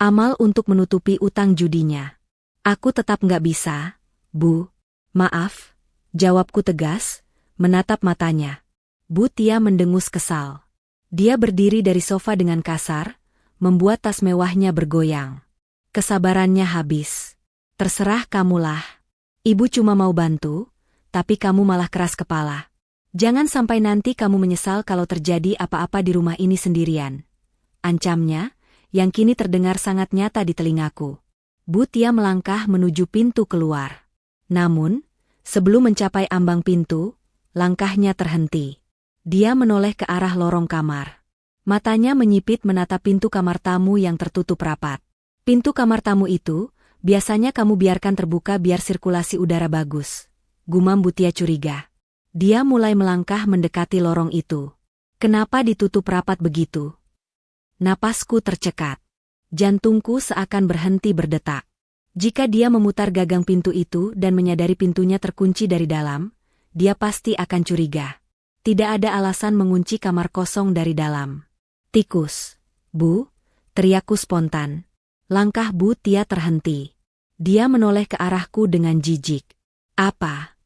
Amal untuk menutupi utang judinya. Aku tetap nggak bisa, Bu. Maaf, jawabku tegas, menatap matanya. Bu Tia mendengus kesal. Dia berdiri dari sofa dengan kasar, membuat tas mewahnya bergoyang. Kesabarannya habis. Terserah kamulah. Ibu cuma mau bantu, tapi kamu malah keras kepala. Jangan sampai nanti kamu menyesal kalau terjadi apa-apa di rumah ini sendirian. Ancamnya, yang kini terdengar sangat nyata di telingaku. Bu Tia melangkah menuju pintu keluar. Namun, sebelum mencapai ambang pintu, langkahnya terhenti. Dia menoleh ke arah lorong kamar. Matanya menyipit menatap pintu kamar tamu yang tertutup rapat. Pintu kamar tamu itu, biasanya kamu biarkan terbuka biar sirkulasi udara bagus. Gumam Bu Tia curiga. Dia mulai melangkah mendekati lorong itu. Kenapa ditutup rapat begitu? Napasku tercekat. Jantungku seakan berhenti berdetak. Jika dia memutar gagang pintu itu dan menyadari pintunya terkunci dari dalam, dia pasti akan curiga. Tidak ada alasan mengunci kamar kosong dari dalam. Tikus. Bu, teriakku spontan. Langkah Bu Tia terhenti. Dia menoleh ke arahku dengan jijik. Apa?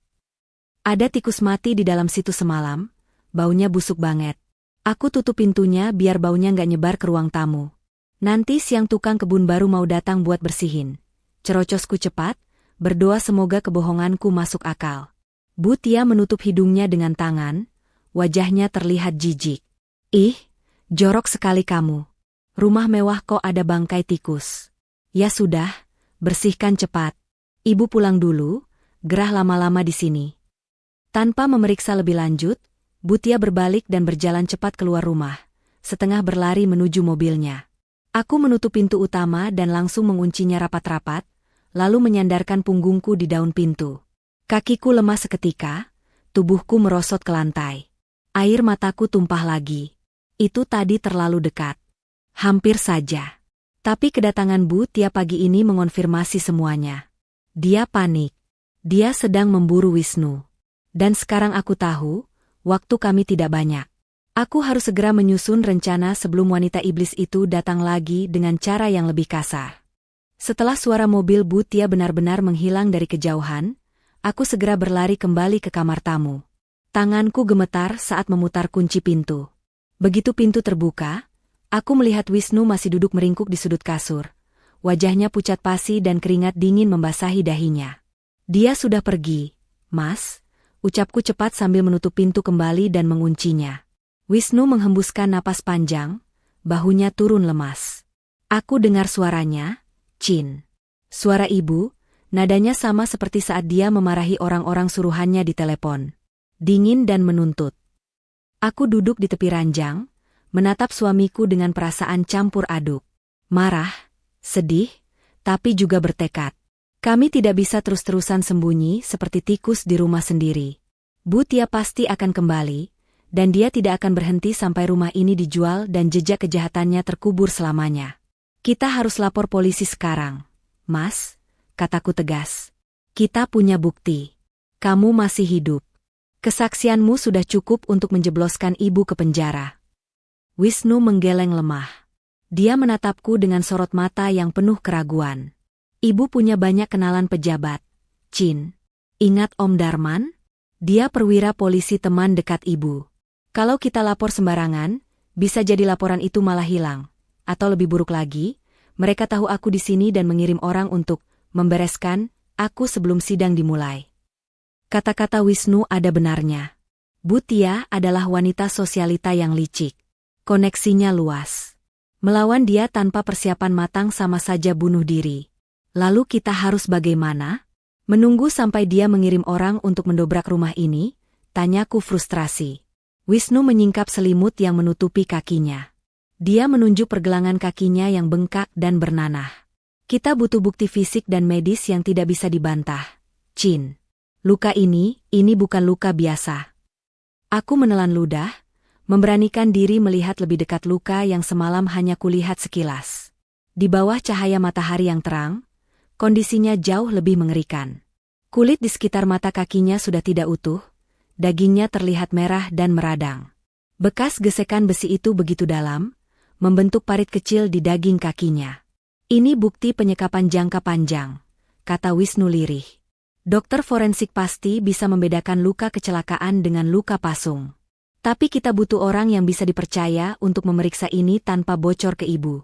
Ada tikus mati di dalam situ semalam, baunya busuk banget. Aku tutup pintunya biar baunya nggak nyebar ke ruang tamu. Nanti siang tukang kebun baru mau datang buat bersihin. Cerocosku cepat, berdoa semoga kebohonganku masuk akal. Bu Tia menutup hidungnya dengan tangan, wajahnya terlihat jijik. Ih, jorok sekali kamu. Rumah mewah kok ada bangkai tikus. Ya sudah, bersihkan cepat. Ibu pulang dulu, gerah lama-lama di sini. Tanpa memeriksa lebih lanjut, Bu Tia berbalik dan berjalan cepat keluar rumah, setengah berlari menuju mobilnya. Aku menutup pintu utama dan langsung menguncinya rapat-rapat, lalu menyandarkan punggungku di daun pintu. Kakiku lemas seketika, tubuhku merosot ke lantai. Air mataku tumpah lagi. Itu tadi terlalu dekat. Hampir saja. Tapi kedatangan Bu Tia pagi ini mengonfirmasi semuanya. Dia panik. Dia sedang memburu Wisnu. Dan sekarang aku tahu, waktu kami tidak banyak. Aku harus segera menyusun rencana sebelum wanita iblis itu datang lagi dengan cara yang lebih kasar. Setelah suara mobil Bu Tia benar-benar menghilang dari kejauhan, aku segera berlari kembali ke kamar tamu. Tanganku gemetar saat memutar kunci pintu. Begitu pintu terbuka, aku melihat Wisnu masih duduk meringkuk di sudut kasur. Wajahnya pucat pasi dan keringat dingin membasahi dahinya. Dia sudah pergi, Mas. Ucapku cepat sambil menutup pintu kembali dan menguncinya. Wisnu menghembuskan napas panjang, bahunya turun lemas. Aku dengar suaranya, Chin. Suara ibu, nadanya sama seperti saat dia memarahi orang-orang suruhannya di telepon. Dingin dan menuntut. Aku duduk di tepi ranjang, menatap suamiku dengan perasaan campur aduk. Marah, sedih, tapi juga bertekad. Kami tidak bisa terus-terusan sembunyi seperti tikus di rumah sendiri. Bu Tia pasti akan kembali, dan dia tidak akan berhenti sampai rumah ini dijual dan jejak kejahatannya terkubur selamanya. Kita harus lapor polisi sekarang, Mas, kataku tegas. Kita punya bukti. Kamu masih hidup. Kesaksianmu sudah cukup untuk menjebloskan ibu ke penjara. Wisnu menggeleng lemah. Dia menatapku dengan sorot mata yang penuh keraguan. Ibu punya banyak kenalan pejabat. Chin. Ingat Om Darman? Dia perwira polisi teman dekat ibu. Kalau kita lapor sembarangan, bisa jadi laporan itu malah hilang. Atau lebih buruk lagi, mereka tahu aku di sini dan mengirim orang untuk membereskan aku sebelum sidang dimulai. Kata-kata Wisnu ada benarnya. Bu Tia adalah wanita sosialita yang licik. Koneksinya luas. Melawan dia tanpa persiapan matang sama saja bunuh diri. Lalu kita harus bagaimana? Menunggu sampai dia mengirim orang untuk mendobrak rumah ini? Tanyaku frustrasi. Wisnu menyingkap selimut yang menutupi kakinya. Dia menunjuk pergelangan kakinya yang bengkak dan bernanah. Kita butuh bukti fisik dan medis yang tidak bisa dibantah. Chin. Luka ini bukan luka biasa. Aku menelan ludah, memberanikan diri melihat lebih dekat luka yang semalam hanya kulihat sekilas. Di bawah cahaya matahari yang terang, kondisinya jauh lebih mengerikan. Kulit di sekitar mata kakinya sudah tidak utuh, dagingnya terlihat merah dan meradang. Bekas gesekan besi itu begitu dalam, membentuk parit kecil di daging kakinya. Ini bukti penyekapan jangka panjang, kata Wisnu lirih. Dokter forensik pasti bisa membedakan luka kecelakaan dengan luka pasung. Tapi kita butuh orang yang bisa dipercaya untuk memeriksa ini tanpa bocor ke ibu.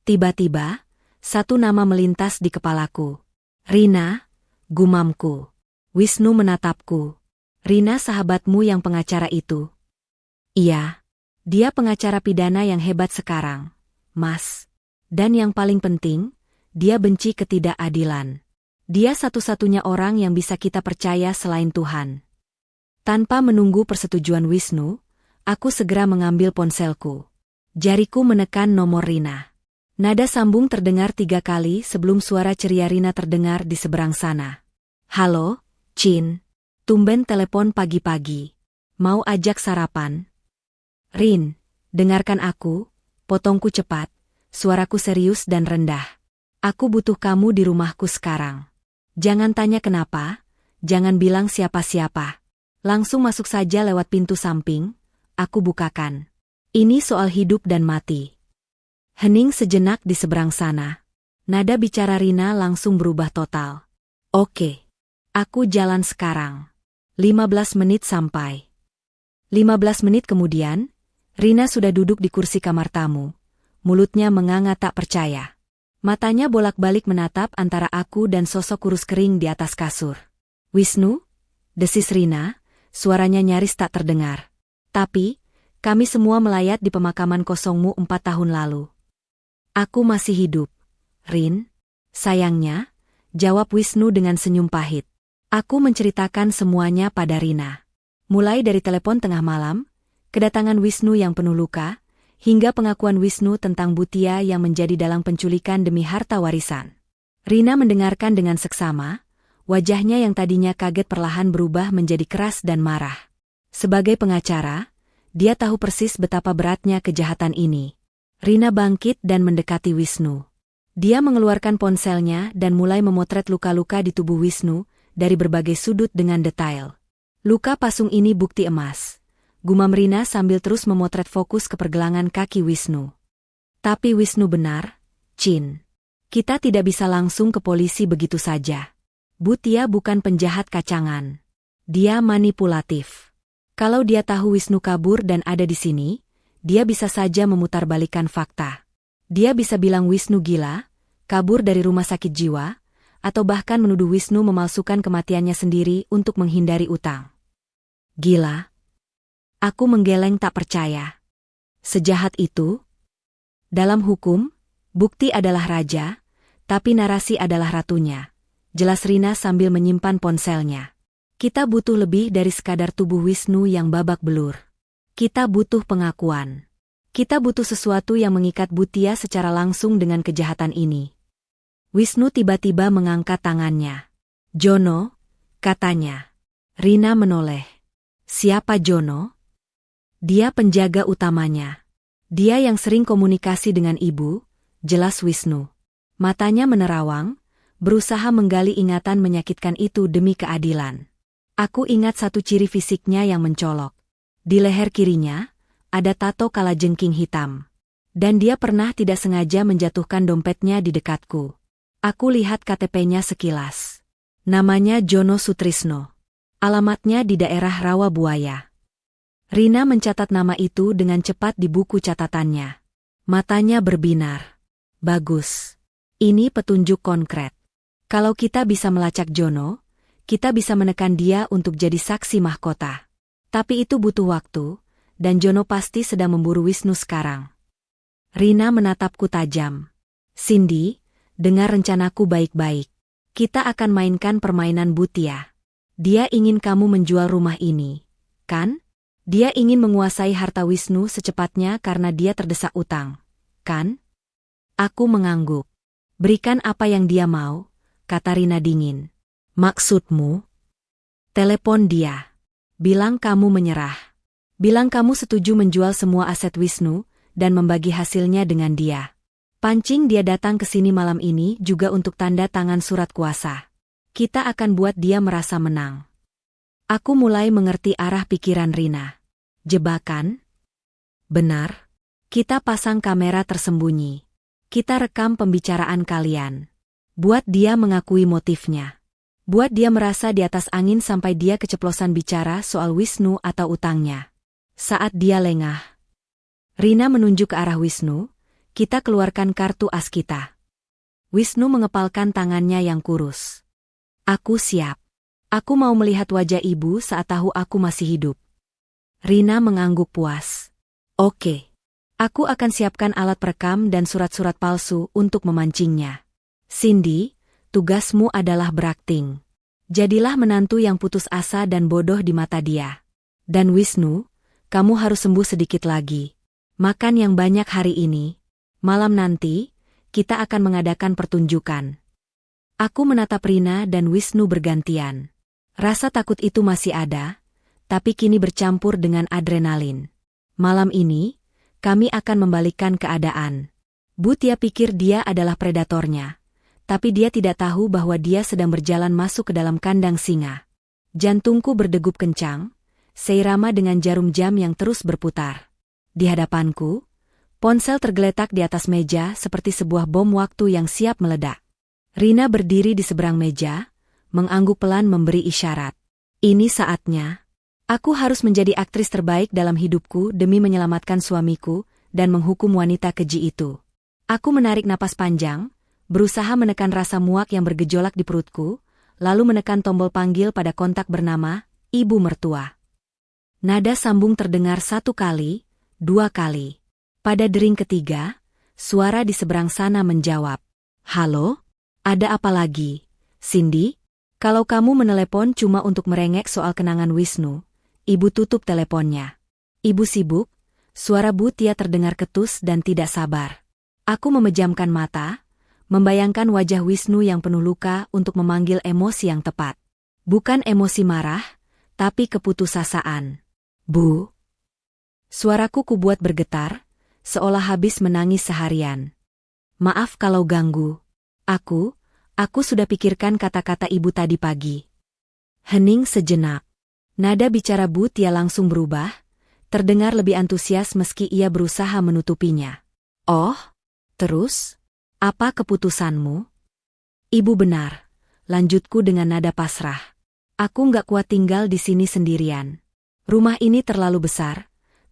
Tiba-tiba, satu nama melintas di kepalaku. Rina, gumamku. Wisnu menatapku. Rina sahabatmu yang pengacara itu? Iya. Dia pengacara pidana yang hebat sekarang, Mas. Dan yang paling penting, dia benci ketidakadilan. Dia satu-satunya orang yang bisa kita percaya selain Tuhan. Tanpa menunggu persetujuan Wisnu, aku segera mengambil ponselku. Jariku menekan nomor Rina. Nada sambung terdengar 3 kali sebelum suara ceria Rina terdengar di seberang sana. Halo, Chin. Tumben telepon pagi-pagi. Mau ajak sarapan? Rin, dengarkan aku, potongku cepat, suaraku serius dan rendah. Aku butuh kamu di rumahku sekarang. Jangan tanya kenapa, jangan bilang siapa-siapa. Langsung masuk saja lewat pintu samping, aku bukakan. Ini soal hidup dan mati. Hening sejenak di seberang sana. Nada bicara Rina langsung berubah total. Oke. Aku jalan sekarang. 15 menit sampai. 15 menit kemudian, Rina sudah duduk di kursi kamar tamu. Mulutnya menganga tak percaya. Matanya bolak-balik menatap antara aku dan sosok kurus kering di atas kasur. "Wisnu?" desis Rina, suaranya nyaris tak terdengar. "Tapi, kami semua melayat di pemakaman kosongmu 4 tahun lalu." "Aku masih hidup, Rin." "Sayangnya," jawab Wisnu dengan senyum pahit. Aku menceritakan semuanya pada Rina. Mulai dari telepon tengah malam, kedatangan Wisnu yang penuh luka, hingga pengakuan Wisnu tentang Bhutia yang menjadi dalang penculikan demi harta warisan. Rina mendengarkan dengan seksama, wajahnya yang tadinya kaget perlahan berubah menjadi keras dan marah. Sebagai pengacara, dia tahu persis betapa beratnya kejahatan ini. Rina bangkit dan mendekati Wisnu. Dia mengeluarkan ponselnya dan mulai memotret luka-luka di tubuh Wisnu dari berbagai sudut dengan detail. "Luka pasung ini bukti emas," gumam Rina sambil terus memotret fokus ke pergelangan kaki Wisnu. "Tapi Wisnu benar, Chin. Kita tidak bisa langsung ke polisi begitu saja. Bhutia bukan penjahat kacangan. Dia manipulatif. Kalau dia tahu Wisnu kabur dan ada di sini, dia bisa saja memutarbalikkan fakta. Dia bisa bilang Wisnu gila, kabur dari rumah sakit jiwa, atau bahkan menuduh Wisnu memalsukan kematiannya sendiri untuk menghindari utang." "Gila?" Aku menggeleng tak percaya. "Sejahat itu?" "Dalam hukum, bukti adalah raja, tapi narasi adalah ratunya," jelas Rina sambil menyimpan ponselnya. "Kita butuh lebih dari sekadar tubuh Wisnu yang babak belur. Kita butuh pengakuan. Kita butuh sesuatu yang mengikat Bhutia secara langsung dengan kejahatan ini." Wisnu tiba-tiba mengangkat tangannya. "Jono," katanya. Rina menoleh. "Siapa Jono?" "Dia penjaga utamanya. Dia yang sering komunikasi dengan ibu," jelas Wisnu. Matanya menerawang, berusaha menggali ingatan menyakitkan itu demi keadilan. "Aku ingat satu ciri fisiknya yang mencolok. Di leher kirinya, ada tato kalajengking hitam. Dan dia pernah tidak sengaja menjatuhkan dompetnya di dekatku. Aku lihat KTP-nya sekilas. Namanya Jono Sutrisno. Alamatnya di daerah Rawabuaya." Rina mencatat nama itu dengan cepat di buku catatannya. Matanya berbinar. "Bagus. Ini petunjuk konkret. Kalau kita bisa melacak Jono, kita bisa menekan dia untuk jadi saksi mahkota. Tapi itu butuh waktu, dan Jono pasti sedang memburu Wisnu sekarang." Rina menatapku tajam. "Cindy, dengar rencanaku baik-baik. Kita akan mainkan permainan Bhutia. Dia ingin kamu menjual rumah ini, kan? Dia ingin menguasai harta Wisnu secepatnya karena dia terdesak utang, kan?" Aku mengangguk. "Berikan apa yang dia mau," kata Rina dingin. "Maksudmu?" "Telepon dia. Bilang kamu menyerah. Bilang kamu setuju menjual semua aset Wisnu dan membagi hasilnya dengan dia. Pancing dia datang ke sini malam ini juga untuk tanda tangan surat kuasa. Kita akan buat dia merasa menang." Aku mulai mengerti arah pikiran Rina. Jebakan? "Benar. Kita pasang kamera tersembunyi. Kita rekam pembicaraan kalian. Buat dia mengakui motifnya. Buat dia merasa di atas angin sampai dia keceplosan bicara soal Wisnu atau utangnya. Saat dia lengah." Rina menunjuk ke arah Wisnu, "Kita keluarkan kartu as kita." Wisnu mengepalkan tangannya yang kurus. "Aku siap. Aku mau melihat wajah ibu saat tahu aku masih hidup." Rina mengangguk puas. "Oke. Aku akan siapkan alat perekam dan surat-surat palsu untuk memancingnya. Cindy, tugasmu adalah berakting. Jadilah menantu yang putus asa dan bodoh di mata dia. Dan Wisnu, kamu harus sembuh sedikit lagi. Makan yang banyak hari ini. Malam nanti, kita akan mengadakan pertunjukan." Aku menatap Rina dan Wisnu bergantian. Rasa takut itu masih ada, tapi kini bercampur dengan adrenalin. Malam ini, kami akan membalikkan keadaan. Bhutia pikir dia adalah predatornya, tapi dia tidak tahu bahwa dia sedang berjalan masuk ke dalam kandang singa. Jantungku berdegup kencang, seirama dengan jarum jam yang terus berputar. Di hadapanku, ponsel tergeletak di atas meja seperti sebuah bom waktu yang siap meledak. Rina berdiri di seberang meja, mengangguk pelan memberi isyarat. "Ini saatnya. Aku harus menjadi aktris terbaik dalam hidupku demi menyelamatkan suamiku dan menghukum wanita keji itu." Aku menarik napas panjang, berusaha menekan rasa muak yang bergejolak di perutku, lalu menekan tombol panggil pada kontak bernama Ibu Mertua. Nada sambung terdengar 1 kali, 2 kali. Pada dering ketiga, suara di seberang sana menjawab, "Halo? Ada apa lagi, Cindy? Kalau kamu menelepon cuma untuk merengek soal kenangan Wisnu." Ibu tutup teleponnya. "Ibu sibuk?" Suara Bu Tia terdengar ketus dan tidak sabar. Aku memejamkan mata, membayangkan wajah Wisnu yang penuh luka untuk memanggil emosi yang tepat. Bukan emosi marah, tapi keputusasaan. "Bu." Suaraku kubuat bergetar, seolah habis menangis seharian. "Maaf kalau ganggu. Aku sudah pikirkan kata-kata ibu tadi pagi." Hening sejenak. Nada bicara Bu Tia langsung berubah, terdengar lebih antusias meski ia berusaha menutupinya. "Oh, terus? Apa keputusanmu?" "Ibu benar," lanjutku dengan nada pasrah. "Aku nggak kuat tinggal di sini sendirian. Rumah ini terlalu besar,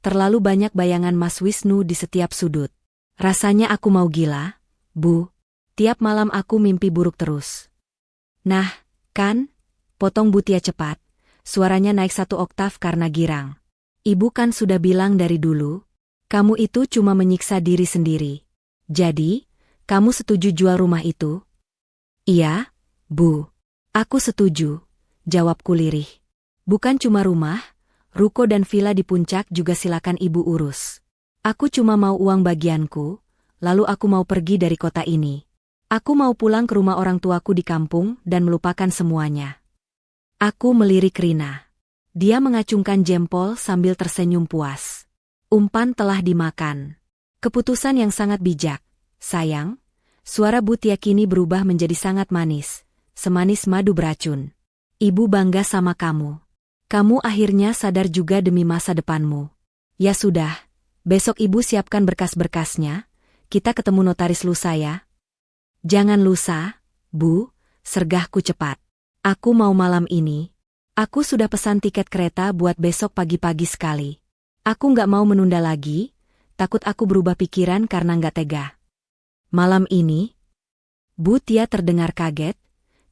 terlalu banyak bayangan Mas Wisnu di setiap sudut. Rasanya aku mau gila, Bu. Tiap malam aku mimpi buruk terus." "Nah, kan?" potong Bu Tia cepat, suaranya naik 1 oktav karena girang. "Ibu kan sudah bilang dari dulu, kamu itu cuma menyiksa diri sendiri. Jadi, kamu setuju jual rumah itu?" "Iya, Bu. Aku setuju," jawabku lirih. "Bukan cuma rumah, ruko dan villa di puncak juga silakan ibu urus. Aku cuma mau uang bagianku, lalu aku mau pergi dari kota ini. Aku mau pulang ke rumah orang tuaku di kampung dan melupakan semuanya." Aku melirik Rina. Dia mengacungkan jempol sambil tersenyum puas. Umpan telah dimakan. "Keputusan yang sangat bijak, sayang." Suara Bu Tia kini berubah menjadi sangat manis, semanis madu beracun. "Ibu bangga sama kamu. Kamu akhirnya sadar juga demi masa depanmu. Ya sudah, besok ibu siapkan berkas-berkasnya, kita ketemu notaris lusa ya." "Jangan lusa, Bu," sergahku cepat. "Aku mau malam ini. Aku sudah pesan tiket kereta buat besok pagi-pagi sekali. Aku nggak mau menunda lagi, takut aku berubah pikiran karena nggak tega." "Malam ini?" Bu Tia terdengar kaget,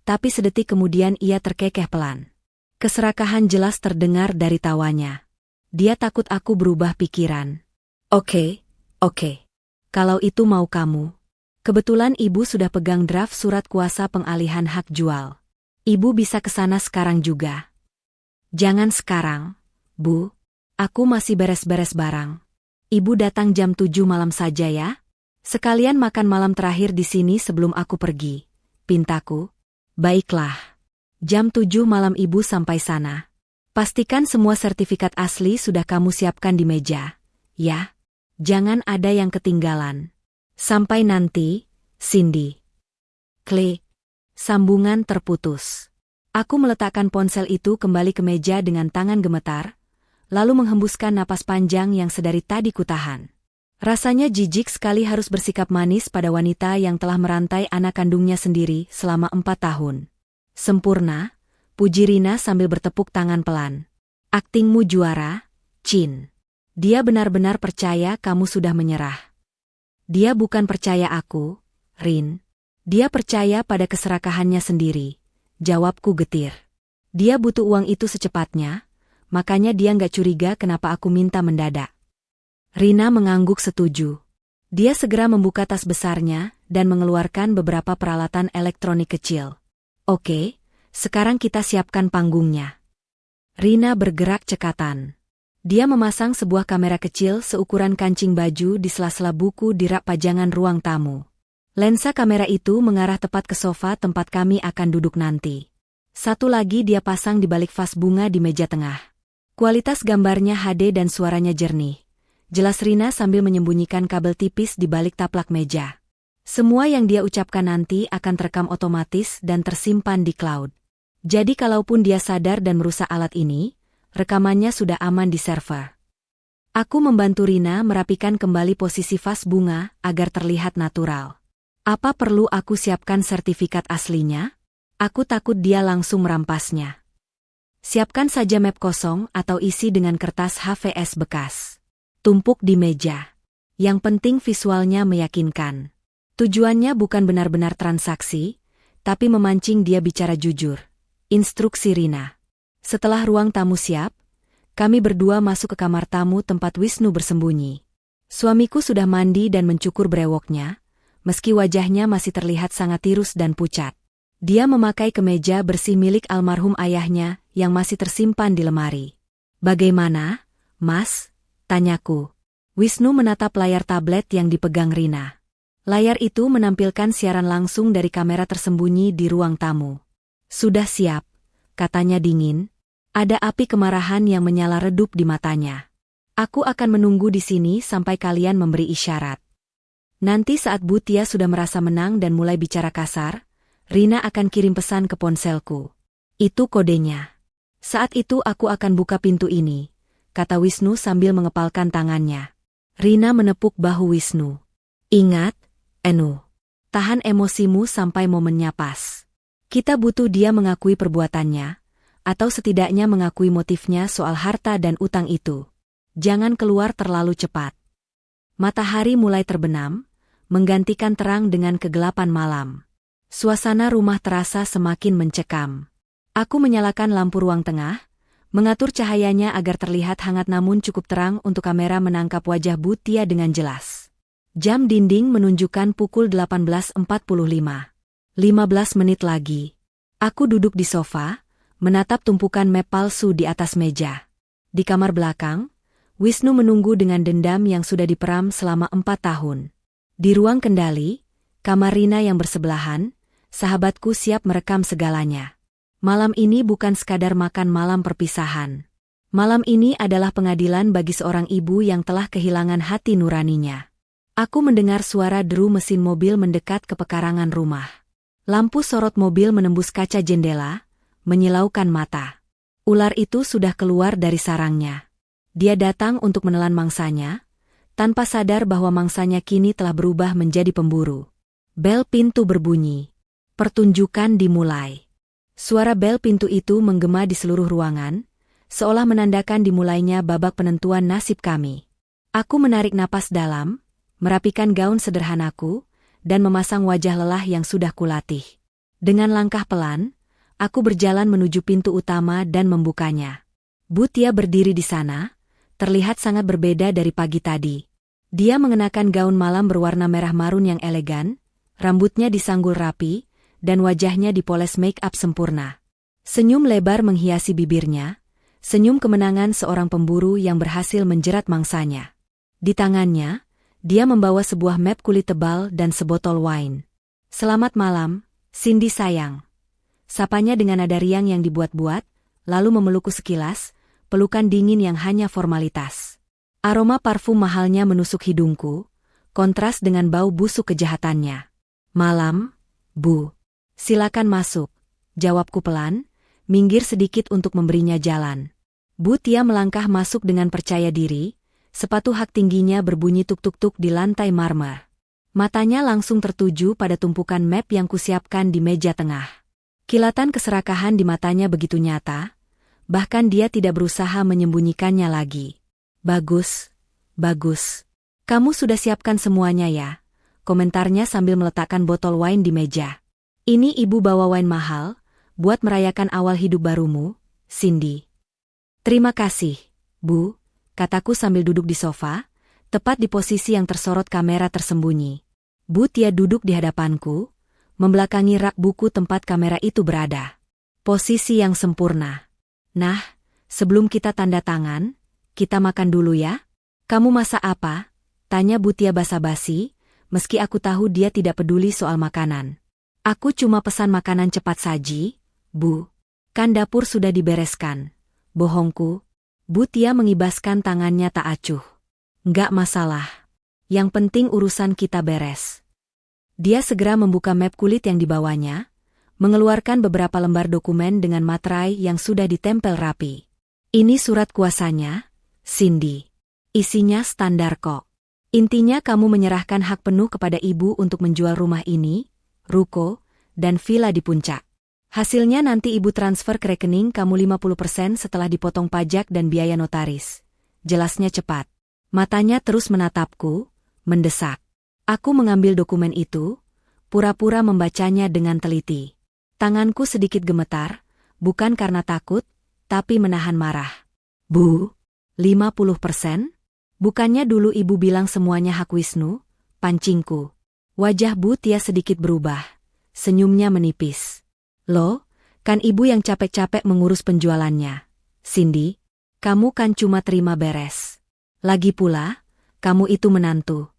tapi sedetik kemudian ia terkekeh pelan. Keserakahan jelas terdengar dari tawanya. Dia takut aku berubah pikiran. Oke. Kalau itu mau kamu." Kebetulan ibu sudah pegang draft surat kuasa pengalihan hak jual. Ibu bisa ke sana sekarang juga. "Jangan sekarang, Bu. Aku masih beres-beres barang. Ibu datang jam 7 malam saja ya. Sekalian makan malam terakhir di sini sebelum aku pergi," pintaku. "Baiklah. Jam 7 malam ibu sampai sana. Pastikan semua sertifikat asli sudah kamu siapkan di meja, ya. Jangan ada yang ketinggalan. Sampai nanti, Cindy." Klik. Sambungan terputus. Aku meletakkan ponsel itu kembali ke meja dengan tangan gemetar, lalu menghembuskan napas panjang yang sedari tadi kutahan. Rasanya jijik sekali harus bersikap manis pada wanita yang telah merantai anak kandungnya sendiri selama 4 tahun. "Sempurna," puji Rina sambil bertepuk tangan pelan. "Aktingmu juara, Chin. Dia benar-benar percaya kamu sudah menyerah." "Dia bukan percaya aku, Rin. Dia percaya pada keserakahannya sendiri," jawabku getir. "Dia butuh uang itu secepatnya, makanya dia nggak curiga kenapa aku minta mendadak." Rina mengangguk setuju. Dia segera membuka tas besarnya dan mengeluarkan beberapa peralatan elektronik kecil. "Oke, sekarang kita siapkan panggungnya." Rina bergerak cekatan. Dia memasang sebuah kamera kecil seukuran kancing baju di sela-sela buku di rak pajangan ruang tamu. Lensa kamera itu mengarah tepat ke sofa tempat kami akan duduk nanti. Satu lagi dia pasang di balik vas bunga di meja tengah. Kualitas gambarnya HD dan suaranya jernih. Jelas Rina sambil menyembunyikan kabel tipis di balik taplak meja. Semua yang dia ucapkan nanti akan terekam otomatis dan tersimpan di cloud. Jadi kalaupun dia sadar dan merusak alat ini, rekamannya sudah aman di server. Aku membantu Rina merapikan kembali posisi vas bunga agar terlihat natural. Apa perlu aku siapkan sertifikat aslinya? Aku takut dia langsung merampasnya. Siapkan saja map kosong atau isi dengan kertas HVS bekas. Tumpuk di meja. Yang penting visualnya meyakinkan. Tujuannya bukan benar-benar transaksi, tapi memancing dia bicara jujur. Instruksi Rina. Setelah ruang tamu siap, kami berdua masuk ke kamar tamu tempat Wisnu bersembunyi. Suamiku sudah mandi dan mencukur brewoknya, meski wajahnya masih terlihat sangat tirus dan pucat. Dia memakai kemeja bersih milik almarhum ayahnya yang masih tersimpan di lemari. "Bagaimana, Mas?" tanyaku. Wisnu menatap layar tablet yang dipegang Rina. Layar itu menampilkan siaran langsung dari kamera tersembunyi di ruang tamu. "Sudah siap," katanya dingin. Ada api kemarahan yang menyala redup di matanya. "Aku akan menunggu di sini sampai kalian memberi isyarat. Nanti saat Bu Tia sudah merasa menang dan mulai bicara kasar, Rina akan kirim pesan ke ponselku. Itu kodenya. Saat itu aku akan buka pintu ini," kata Wisnu sambil mengepalkan tangannya. Rina menepuk bahu Wisnu. "Ingat, Enu. Tahan emosimu sampai momennya pas. Kita butuh dia mengakui perbuatannya, atau setidaknya mengakui motifnya soal harta dan utang itu. Jangan keluar terlalu cepat." Matahari mulai terbenam, menggantikan terang dengan kegelapan malam. Suasana rumah terasa semakin mencekam. Aku menyalakan lampu ruang tengah, mengatur cahayanya agar terlihat hangat namun cukup terang untuk kamera menangkap wajah Bu Tia dengan jelas. Jam dinding menunjukkan pukul 18.45. 15 menit lagi. Aku duduk di sofa, menatap tumpukan map palsu di atas meja. Di kamar belakang, Wisnu menunggu dengan dendam yang sudah diperam selama 4 tahun. Di ruang kendali, kamar Rina yang bersebelahan, sahabatku siap merekam segalanya. Malam ini bukan sekadar makan malam perpisahan. Malam ini adalah pengadilan bagi seorang ibu yang telah kehilangan hati nuraninya. Aku mendengar suara deru mesin mobil mendekat ke pekarangan rumah. Lampu sorot mobil menembus kaca jendela, menyilaukan mata. Ular itu sudah keluar dari sarangnya. Dia datang untuk menelan mangsanya, tanpa sadar bahwa mangsanya kini telah berubah menjadi pemburu. Bel pintu berbunyi. Pertunjukan dimulai. Suara bel pintu itu menggema di seluruh ruangan, seolah menandakan dimulainya babak penentuan nasib kami. Aku menarik napas dalam, merapikan gaun sederhanaku, dan memasang wajah lelah yang sudah kulatih. Dengan langkah pelan, aku berjalan menuju pintu utama dan membukanya. Bu Tia berdiri di sana, terlihat sangat berbeda dari pagi tadi. Dia mengenakan gaun malam berwarna merah marun yang elegan, rambutnya disanggul rapi, dan wajahnya dipoles make-up sempurna. Senyum lebar menghiasi bibirnya, senyum kemenangan seorang pemburu yang berhasil menjerat mangsanya. Di tangannya, dia membawa sebuah map kulit tebal dan sebotol wine. "Selamat malam, Cindy sayang." Sapanya dengan nada riang yang dibuat-buat, lalu memelukku sekilas, pelukan dingin yang hanya formalitas. Aroma parfum mahalnya menusuk hidungku, kontras dengan bau busuk kejahatannya. "Malam, Bu. Silakan masuk," jawabku pelan, minggir sedikit untuk memberinya jalan. Bu Tia melangkah masuk dengan percaya diri, sepatu hak tingginya berbunyi tuk-tuk-tuk di lantai marmer. Matanya langsung tertuju pada tumpukan map yang kusiapkan di meja tengah. Kilatan keserakahan di matanya begitu nyata, bahkan dia tidak berusaha menyembunyikannya lagi. "Bagus, bagus. Kamu sudah siapkan semuanya ya?" komentarnya sambil meletakkan botol wine di meja. "Ini ibu bawa wine mahal, buat merayakan awal hidup barumu, Cindy." "Terima kasih, Bu," kataku sambil duduk di sofa, tepat di posisi yang tersorot kamera tersembunyi. Bu Tia duduk di hadapanku, membelakangi rak buku tempat kamera itu berada. Posisi yang sempurna. "Nah, sebelum kita tanda tangan, kita makan dulu ya?" "Kamu masak apa?" tanya Bu Tia basa-basi, meski aku tahu dia tidak peduli soal makanan. "Aku cuma pesan makanan cepat saji, Bu. Kan dapur sudah dibereskan." "Bohongku." Bu Tia mengibaskan tangannya tak acuh. "Nggak masalah. Yang penting urusan kita beres." Dia segera membuka map kulit yang dibawanya, mengeluarkan beberapa lembar dokumen dengan materai yang sudah ditempel rapi. "Ini surat kuasanya, Cindy. Isinya standar kok. Intinya kamu menyerahkan hak penuh kepada ibu untuk menjual rumah ini, ruko, dan villa di puncak. Hasilnya nanti ibu transfer ke rekening kamu 50% setelah dipotong pajak dan biaya notaris." Jelasnya cepat. Matanya terus menatapku, mendesak. Aku mengambil dokumen itu, pura-pura membacanya dengan teliti. Tanganku sedikit gemetar, bukan karena takut, tapi menahan marah. Bu, 50%? Bukannya dulu ibu bilang semuanya hak Wisnu? Pancingku. Wajah Bu Tia sedikit berubah. Senyumnya menipis. Loh, kan ibu yang capek-capek mengurus penjualannya. Cindy, kamu kan cuma terima beres. Lagi pula, kamu itu menantu.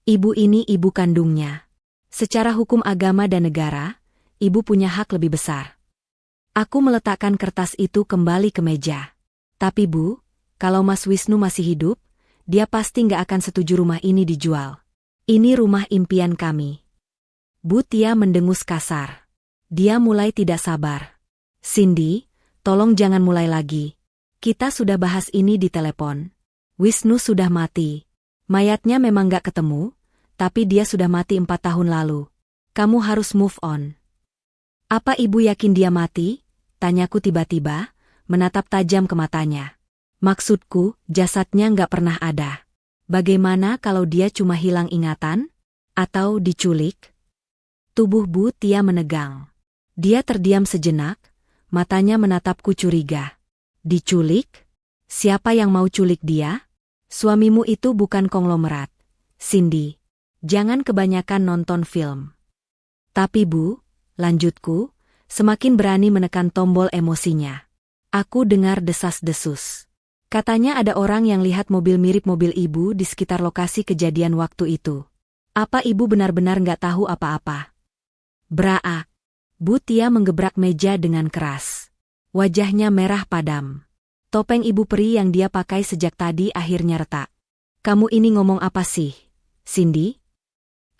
Ibu ini ibu kandungnya. Secara hukum agama dan negara, ibu punya hak lebih besar. Aku meletakkan kertas itu kembali ke meja. Tapi Bu, kalau Mas Wisnu masih hidup, dia pasti nggak akan setuju rumah ini dijual. Ini rumah impian kami. Bu Tia mendengus kasar. Dia mulai tidak sabar. Cindy, tolong jangan mulai lagi. Kita sudah bahas ini di telepon. Wisnu sudah mati. Mayatnya memang nggak ketemu, tapi dia sudah mati 4 tahun lalu. Kamu harus move on. Apa ibu yakin dia mati? Tanyaku tiba-tiba, menatap tajam ke matanya. Maksudku, jasadnya nggak pernah ada. Bagaimana kalau dia cuma hilang ingatan? Atau diculik? Tubuh Bu Tia menegang. Dia terdiam sejenak, matanya menatapku curiga. Diculik? Siapa yang mau culik dia? Suamimu itu bukan konglomerat. Cindy, jangan kebanyakan nonton film. Tapi Bu, lanjutku, semakin berani menekan tombol emosinya. Aku dengar desas-desus. Katanya ada orang yang lihat mobil mirip mobil ibu di sekitar lokasi kejadian waktu itu. Apa ibu benar-benar nggak tahu apa-apa? Braa. Bu Tia menggebrak meja dengan keras. Wajahnya merah padam. Topeng ibu peri yang dia pakai sejak tadi akhirnya retak. Kamu ini ngomong apa sih, Cindy?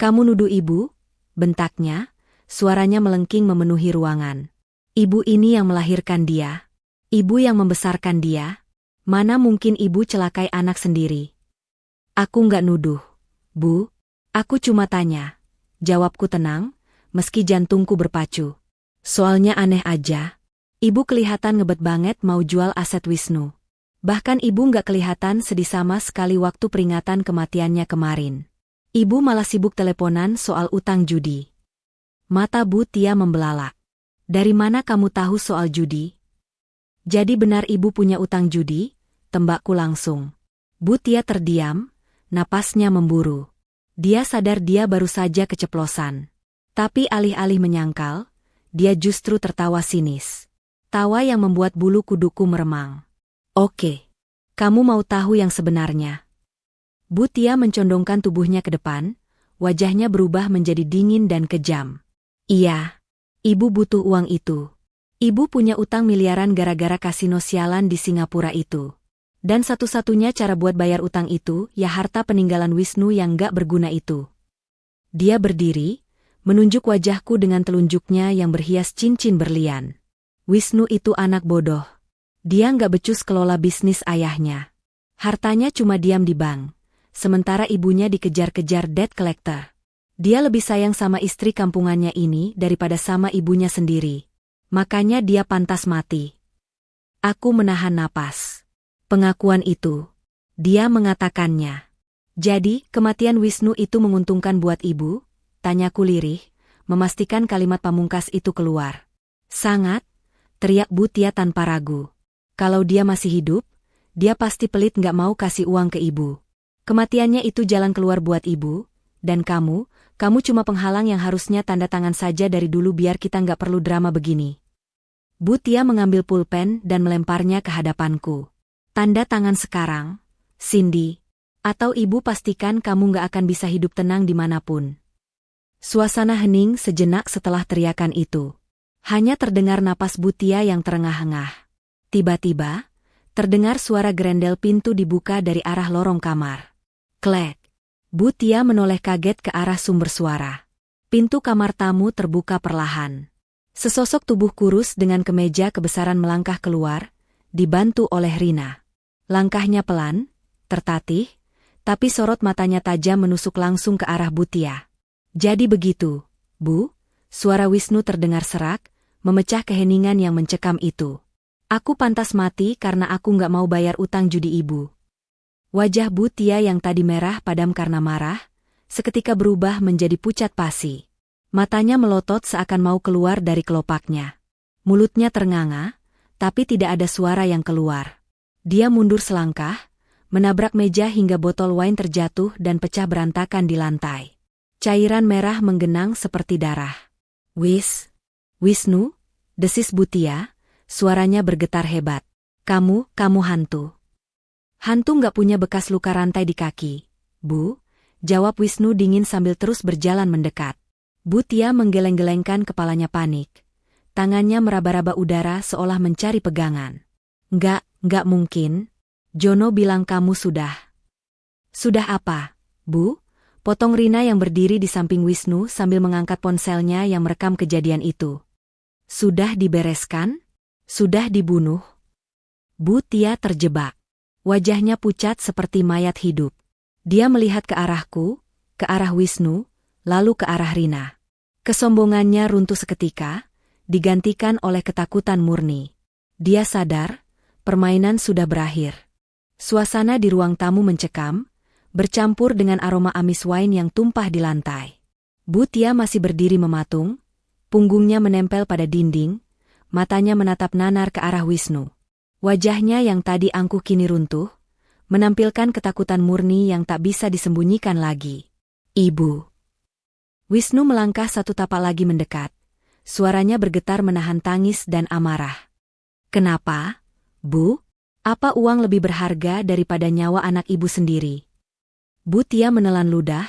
Kamu nuduh ibu? Bentaknya, suaranya melengking memenuhi ruangan. Ibu ini yang melahirkan dia. Ibu yang membesarkan dia. Mana mungkin ibu celakai anak sendiri? Aku nggak nuduh, Bu. Aku cuma tanya. Jawabku tenang, meski jantungku berpacu. Soalnya aneh aja. Ibu kelihatan ngebet banget mau jual aset Wisnu. Bahkan ibu nggak kelihatan sedih sama sekali waktu peringatan kematiannya kemarin. Ibu malah sibuk teleponan soal utang judi. Mata Bu Tia membelalak. Dari mana kamu tahu soal judi? Jadi benar ibu punya utang judi? Tembakku langsung. Bu Tia terdiam, napasnya memburu. Dia sadar dia baru saja keceplosan. Tapi alih-alih menyangkal, dia justru tertawa sinis. Tawa yang membuat bulu kuduku meremang. Oke. Kamu mau tahu yang sebenarnya? Bu Tia mencondongkan tubuhnya ke depan, wajahnya berubah menjadi dingin dan kejam. Iya. Ibu butuh uang itu. Ibu punya utang miliaran gara-gara kasino sialan di Singapura itu. Dan satu-satunya cara buat bayar utang itu ya harta peninggalan Wisnu yang gak berguna itu. Dia berdiri, menunjuk wajahku dengan telunjuknya yang berhias cincin berlian. Wisnu itu anak bodoh. Dia nggak becus kelola bisnis ayahnya. Hartanya cuma diam di bank, sementara ibunya dikejar-kejar debt collector. Dia lebih sayang sama istri kampungannya ini daripada sama ibunya sendiri. Makanya dia pantas mati. Aku menahan napas. Pengakuan itu, dia mengatakannya. Jadi, kematian Wisnu itu menguntungkan buat ibu? Tanyaku lirih, memastikan kalimat pamungkas itu keluar. Sangat, teriak Bu Tia tanpa ragu. Kalau dia masih hidup, dia pasti pelit nggak mau kasih uang ke ibu. Kematiannya itu jalan keluar buat ibu, dan kamu cuma penghalang yang harusnya tanda tangan saja dari dulu biar kita nggak perlu drama begini. Bu Tia mengambil pulpen dan melemparnya ke hadapanku. Tanda tangan sekarang, Cindy, atau ibu pastikan kamu nggak akan bisa hidup tenang dimanapun. Suasana hening sejenak setelah teriakan itu. Hanya terdengar napas Bu Tia yang terengah-engah. Tiba-tiba, terdengar suara gerendel pintu dibuka dari arah lorong kamar. Klek. Bu Tia menoleh kaget ke arah sumber suara. Pintu kamar tamu terbuka perlahan. Sesosok tubuh kurus dengan kemeja kebesaran melangkah keluar, dibantu oleh Rina. Langkahnya pelan, tertatih, tapi sorot matanya tajam menusuk langsung ke arah Bu Tia. Jadi begitu, Bu? Suara Wisnu terdengar serak, memecah keheningan yang mencekam itu. Aku pantas mati karena aku nggak mau bayar utang judi ibu. Wajah Bu Tia yang tadi merah padam karena marah, seketika berubah menjadi pucat pasi. Matanya melotot seakan mau keluar dari kelopaknya. Mulutnya ternganga, tapi tidak ada suara yang keluar. Dia mundur selangkah, menabrak meja hingga botol wine terjatuh dan pecah berantakan di lantai. Cairan merah menggenang seperti darah. Wisnu, desis Bhutia, suaranya bergetar hebat. Kamu hantu. Hantu nggak punya bekas luka rantai di kaki, Bu, jawab Wisnu dingin sambil terus berjalan mendekat. Bhutia menggeleng-gelengkan kepalanya panik. Tangannya meraba-raba udara seolah mencari pegangan. Nggak mungkin. Jono bilang kamu sudah. Sudah apa, Bu? Potong Rina yang berdiri di samping Wisnu sambil mengangkat ponselnya yang merekam kejadian itu. Sudah dibereskan? Sudah dibunuh? Bhutia terjebak. Wajahnya pucat seperti mayat hidup. Dia melihat ke arahku, ke arah Wisnu, lalu ke arah Rina. Kesombongannya runtuh seketika, digantikan oleh ketakutan murni. Dia sadar, permainan sudah berakhir. Suasana di ruang tamu mencekam, bercampur dengan aroma amis wine yang tumpah di lantai. Bhutia masih berdiri mematung, punggungnya menempel pada dinding, matanya menatap nanar ke arah Wisnu. Wajahnya yang tadi angkuh kini runtuh, menampilkan ketakutan murni yang tak bisa disembunyikan lagi. Ibu. Wisnu melangkah satu tapak lagi mendekat. Suaranya bergetar menahan tangis dan amarah. Kenapa, Bu? Apa uang lebih berharga daripada nyawa anak ibu sendiri? Bhutia menelan ludah,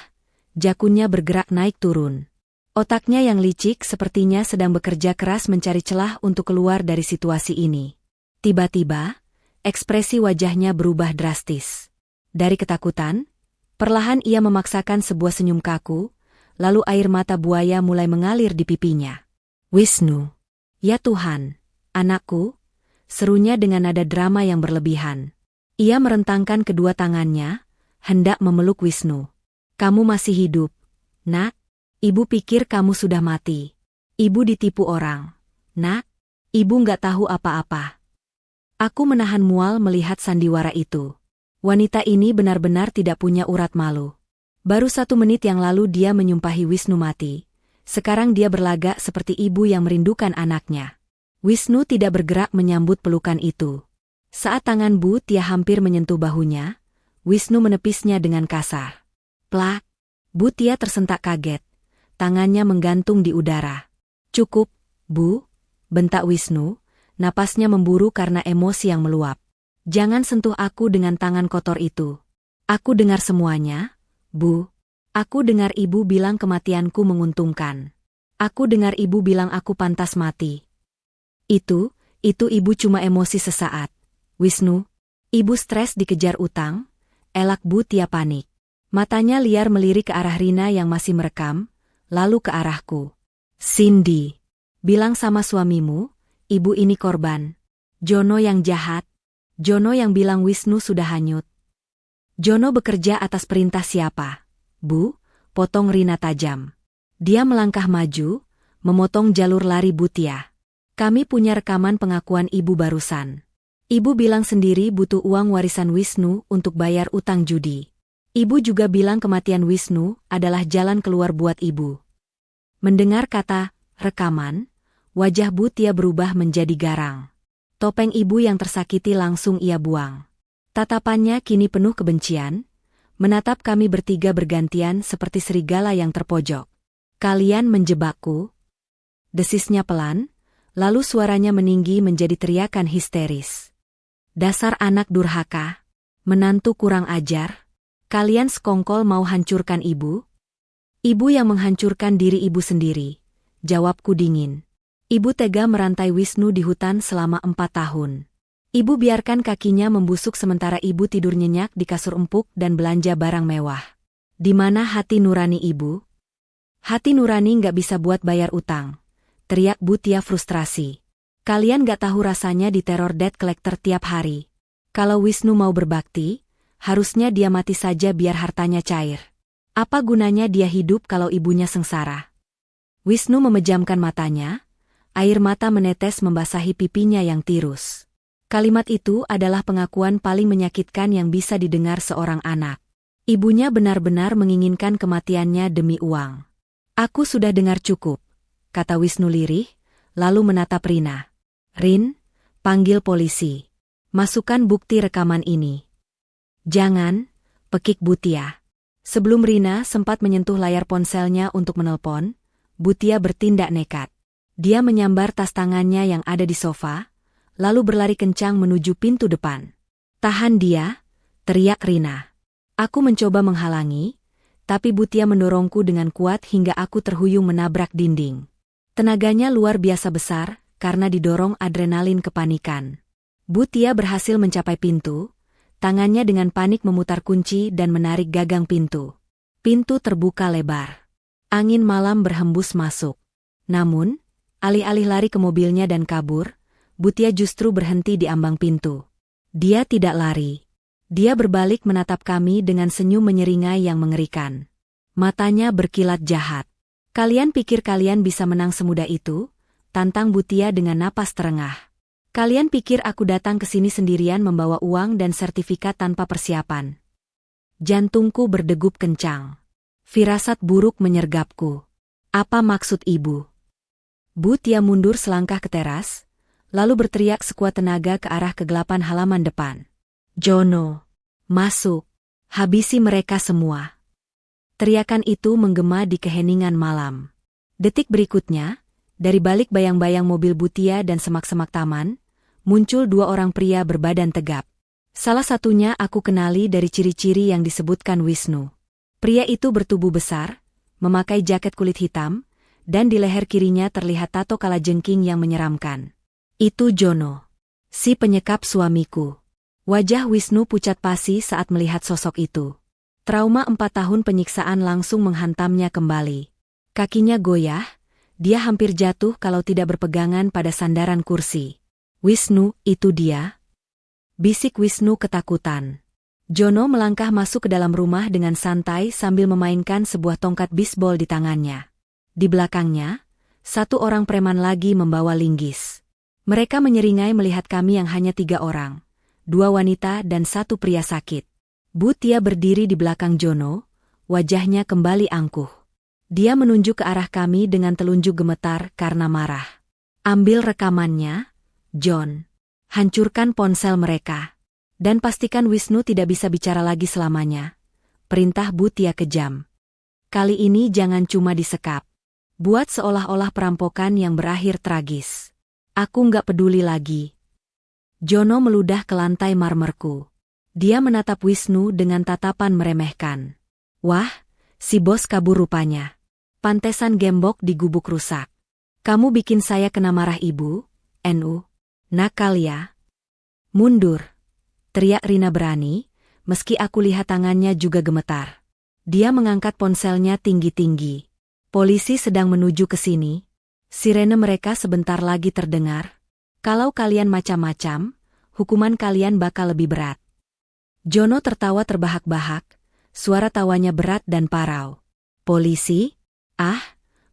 jakunnya bergerak naik turun. Otaknya yang licik sepertinya sedang bekerja keras mencari celah untuk keluar dari situasi ini. Tiba-tiba, ekspresi wajahnya berubah drastis. Dari ketakutan, perlahan ia memaksakan sebuah senyum kaku, lalu air mata buaya mulai mengalir di pipinya. Wisnu. Ya Tuhan, anakku, serunya dengan nada drama yang berlebihan. Ia merentangkan kedua tangannya, hendak memeluk Wisnu. Kamu masih hidup, Nak. Ibu pikir kamu sudah mati. Ibu ditipu orang. Nak, ibu nggak tahu apa-apa. Aku menahan mual melihat sandiwara itu. Wanita ini benar-benar tidak punya urat malu. Baru 1 menit yang lalu dia menyumpahi Wisnu mati. Sekarang dia berlagak seperti ibu yang merindukan anaknya. Wisnu tidak bergerak menyambut pelukan itu. Saat tangan Bhutia hampir menyentuh bahunya, Wisnu menepisnya dengan kasar. Plak! Bhutia tersentak kaget. Tangannya menggantung di udara. Cukup, Bu, bentak Wisnu, napasnya memburu karena emosi yang meluap. Jangan sentuh aku dengan tangan kotor itu. Aku dengar semuanya, Bu. Aku dengar ibu bilang kematianku menguntungkan. Aku dengar ibu bilang aku pantas mati. Itu ibu cuma emosi sesaat. Wisnu, ibu stres dikejar utang, elak Bhutia panik. Matanya liar melirik ke arah Rina yang masih merekam, lalu ke arahku. Cindy, bilang sama suamimu, ibu ini korban. Jono yang jahat. Jono yang bilang Wisnu sudah hanyut. Jono bekerja atas perintah siapa? Bu, potong Rina tajam. Dia melangkah maju, memotong jalur lari Bhutia. Kami punya rekaman pengakuan ibu barusan. Ibu bilang sendiri butuh uang warisan Wisnu untuk bayar utang judi. Ibu juga bilang kematian Wisnu adalah jalan keluar buat ibu. Mendengar kata rekaman, wajah Bhutia berubah menjadi garang. Topeng ibu yang tersakiti langsung ia buang. Tatapannya kini penuh kebencian, menatap kami bertiga bergantian seperti serigala yang terpojok. Kalian menjebakku? Desisnya pelan, lalu suaranya meninggi menjadi teriakan histeris. Dasar anak durhaka, menantu kurang ajar, kalian sekongkol mau hancurkan ibu? Ibu yang menghancurkan diri ibu sendiri, jawabku dingin. Ibu tega merantai Wisnu di hutan selama 4 tahun. Ibu biarkan kakinya membusuk sementara ibu tidur nyenyak di kasur empuk dan belanja barang mewah. Di mana hati nurani ibu? Hati nurani nggak bisa buat bayar utang, teriak Bhutia frustrasi. Kalian nggak tahu rasanya diteror debt collector tiap hari. Kalau Wisnu mau berbakti, harusnya dia mati saja biar hartanya cair. Apa gunanya dia hidup kalau ibunya sengsara? Wisnu memejamkan matanya, air mata menetes membasahi pipinya yang tirus. Kalimat itu adalah pengakuan paling menyakitkan yang bisa didengar seorang anak. Ibunya benar-benar menginginkan kematiannya demi uang. Aku sudah dengar cukup, kata Wisnu lirih, lalu menatap Rina. Rin, panggil polisi. Masukkan bukti rekaman ini. Jangan, pekik Bhutia. Sebelum Rina sempat menyentuh layar ponselnya untuk menelpon, Bhutia bertindak nekat. Dia menyambar tas tangannya yang ada di sofa, lalu berlari kencang menuju pintu depan. Tahan dia, teriak Rina. Aku mencoba menghalangi, tapi Bhutia mendorongku dengan kuat hingga aku terhuyung menabrak dinding. Tenaganya luar biasa besar, karena didorong adrenalin kepanikan. Bhutia berhasil mencapai pintu, tangannya dengan panik memutar kunci dan menarik gagang pintu. Pintu terbuka lebar. Angin malam berhembus masuk. Namun, alih-alih lari ke mobilnya dan kabur, Bhutia justru berhenti di ambang pintu. Dia tidak lari. Dia berbalik menatap kami dengan senyum menyeringai yang mengerikan. Matanya berkilat jahat. Kalian pikir kalian bisa menang semudah itu? Tantang Bhutia dengan napas terengah. Kalian pikir aku datang ke sini sendirian membawa uang dan sertifikat tanpa persiapan? Jantungku berdegup kencang. Firasat buruk menyergapku. Apa maksud ibu? Bhutia mundur selangkah ke teras, lalu berteriak sekuat tenaga ke arah kegelapan halaman depan. Jono, masuk, habisi mereka semua. Teriakan itu menggema di keheningan malam. Detik berikutnya, dari balik bayang-bayang mobil Bhutia dan semak-semak taman, muncul dua orang pria berbadan tegap. Salah satunya aku kenali dari ciri-ciri yang disebutkan Wisnu. Pria itu bertubuh besar, memakai jaket kulit hitam, dan di leher kirinya terlihat tato kalajengking yang menyeramkan. Itu Jono, si penyekap suamiku. Wajah Wisnu pucat pasi saat melihat sosok itu. Trauma 4 tahun penyiksaan langsung menghantamnya kembali. Kakinya goyah, dia hampir jatuh kalau tidak berpegangan pada sandaran kursi. Wisnu, itu dia? Bisik Wisnu ketakutan. Jono melangkah masuk ke dalam rumah dengan santai sambil memainkan sebuah tongkat bisbol di tangannya. Di belakangnya, satu orang preman lagi membawa linggis. Mereka menyeringai melihat kami yang hanya 3 orang. 2 wanita dan 1 pria sakit. Bhutia berdiri di belakang Jono, wajahnya kembali angkuh. Dia menunjuk ke arah kami dengan telunjuk gemetar karena marah. Ambil rekamannya, John. Hancurkan ponsel mereka. Dan pastikan Wisnu tidak bisa bicara lagi selamanya. Perintah Bhutia kejam. Kali ini jangan cuma disekap. Buat seolah-olah perampokan yang berakhir tragis. Aku nggak peduli lagi. Jono meludah ke lantai marmerku. Dia menatap Wisnu dengan tatapan meremehkan. Wah, si bos kabur rupanya. Pantesan gembok di gubuk rusak. Kamu bikin saya kena marah ibu, NU. Nakal ya. Mundur. Teriak Rina berani, meski aku lihat tangannya juga gemetar. Dia mengangkat ponselnya tinggi-tinggi. Polisi sedang menuju ke sini. Sirene mereka sebentar lagi terdengar. Kalau kalian macam-macam, hukuman kalian bakal lebih berat. Jono tertawa terbahak-bahak, suara tawanya berat dan parau. Polisi? Ah,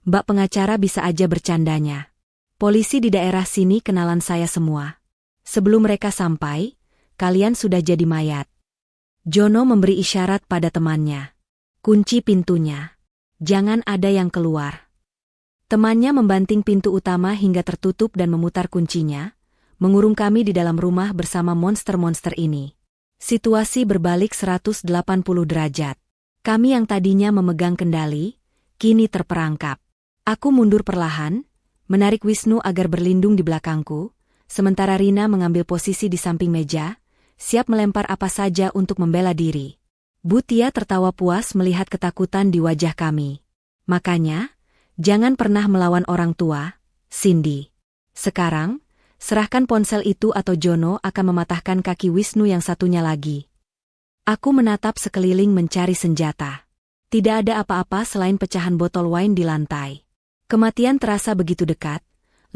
Mbak pengacara bisa aja bercandanya. Polisi di daerah sini kenalan saya semua. Sebelum mereka sampai, kalian sudah jadi mayat. Jono memberi isyarat pada temannya. Kunci pintunya. Jangan ada yang keluar. Temannya membanting pintu utama hingga tertutup dan memutar kuncinya, mengurung kami di dalam rumah bersama monster-monster ini. Situasi berbalik 180 derajat. Kami yang tadinya memegang kendali, kini terperangkap. Aku mundur perlahan, menarik Wisnu agar berlindung di belakangku, sementara Rina mengambil posisi di samping meja, siap melempar apa saja untuk membela diri. Bhutia tertawa puas melihat ketakutan di wajah kami. Makanya, jangan pernah melawan orang tua, Cindy. Sekarang, serahkan ponsel itu atau Jono akan mematahkan kaki Wisnu yang satunya lagi. Aku menatap sekeliling mencari senjata. Tidak ada apa-apa selain pecahan botol wine di lantai. Kematian terasa begitu dekat,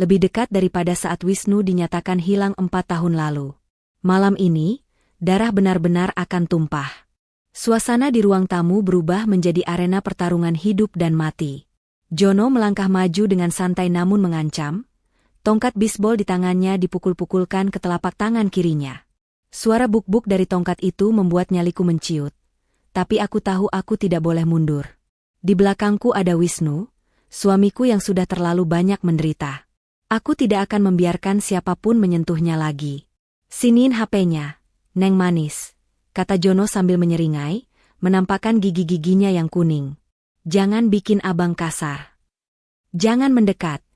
lebih dekat daripada saat Wisnu dinyatakan hilang 4 tahun lalu. Malam ini, darah benar-benar akan tumpah. Suasana di ruang tamu berubah menjadi arena pertarungan hidup dan mati. Jono melangkah maju dengan santai namun mengancam. Tongkat bisbol di tangannya dipukul-pukulkan ke telapak tangan kirinya. Suara buk-buk dari tongkat itu membuat nyaliku menciut. tapi aku tahu aku tidak boleh mundur. Di belakangku ada Wisnu, suamiku yang sudah terlalu banyak menderita. Aku tidak akan membiarkan siapapun menyentuhnya lagi. Siniin HP-nya, Neng manis, kata Jono sambil menyeringai, menampakkan gigi-giginya yang kuning. Jangan bikin abang kasar. Jangan mendekat,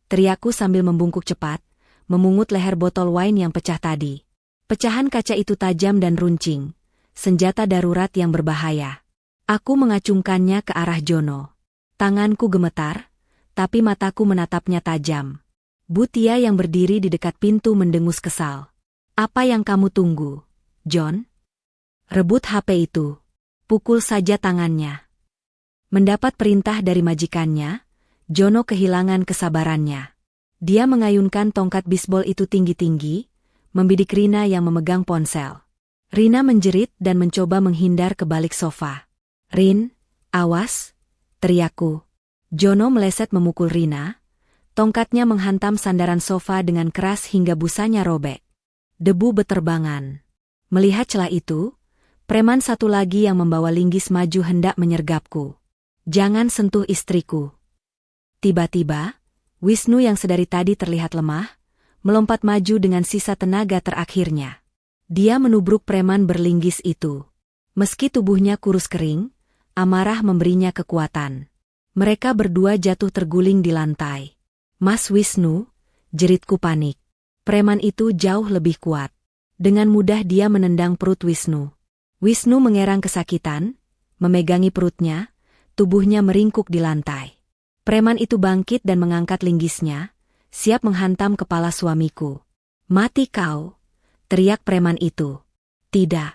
teriakku sambil membungkuk cepat, memungut leher botol wine yang pecah tadi. Pecahan kaca itu tajam dan runcing, senjata darurat yang berbahaya. Aku mengacungkannya ke arah Jono. Tanganku gemetar, tapi mataku menatapnya tajam. Butia yang berdiri di dekat pintu mendengus kesal. Apa yang kamu tunggu, John? Rebut HP itu. Pukul saja tangannya. Mendapat perintah dari majikannya, Jono kehilangan kesabarannya. Dia mengayunkan tongkat bisbol itu tinggi-tinggi, membidik Rina yang memegang ponsel. Rina menjerit dan mencoba menghindar ke balik sofa. Rin, awas, teriakku. Jono meleset memukul Rina. Tongkatnya menghantam sandaran sofa dengan keras hingga busanya robek. Debu beterbangan. Melihat celah itu, preman satu lagi yang membawa linggis maju hendak menyergapku. Jangan sentuh istriku. Tiba-tiba, Wisnu yang sedari tadi terlihat lemah, melompat maju dengan sisa tenaga terakhirnya. Dia menubruk preman berlinggis itu. Meski tubuhnya kurus kering, amarah memberinya kekuatan. Mereka berdua jatuh terguling di lantai. Mas Wisnu, jeritku panik. Preman itu jauh lebih kuat. Dengan mudah dia menendang perut Wisnu. Wisnu mengerang kesakitan, memegangi perutnya, tubuhnya meringkuk di lantai. Preman itu bangkit dan mengangkat linggisnya, siap menghantam kepala suamiku. Mati kau, teriak preman itu. Tidak.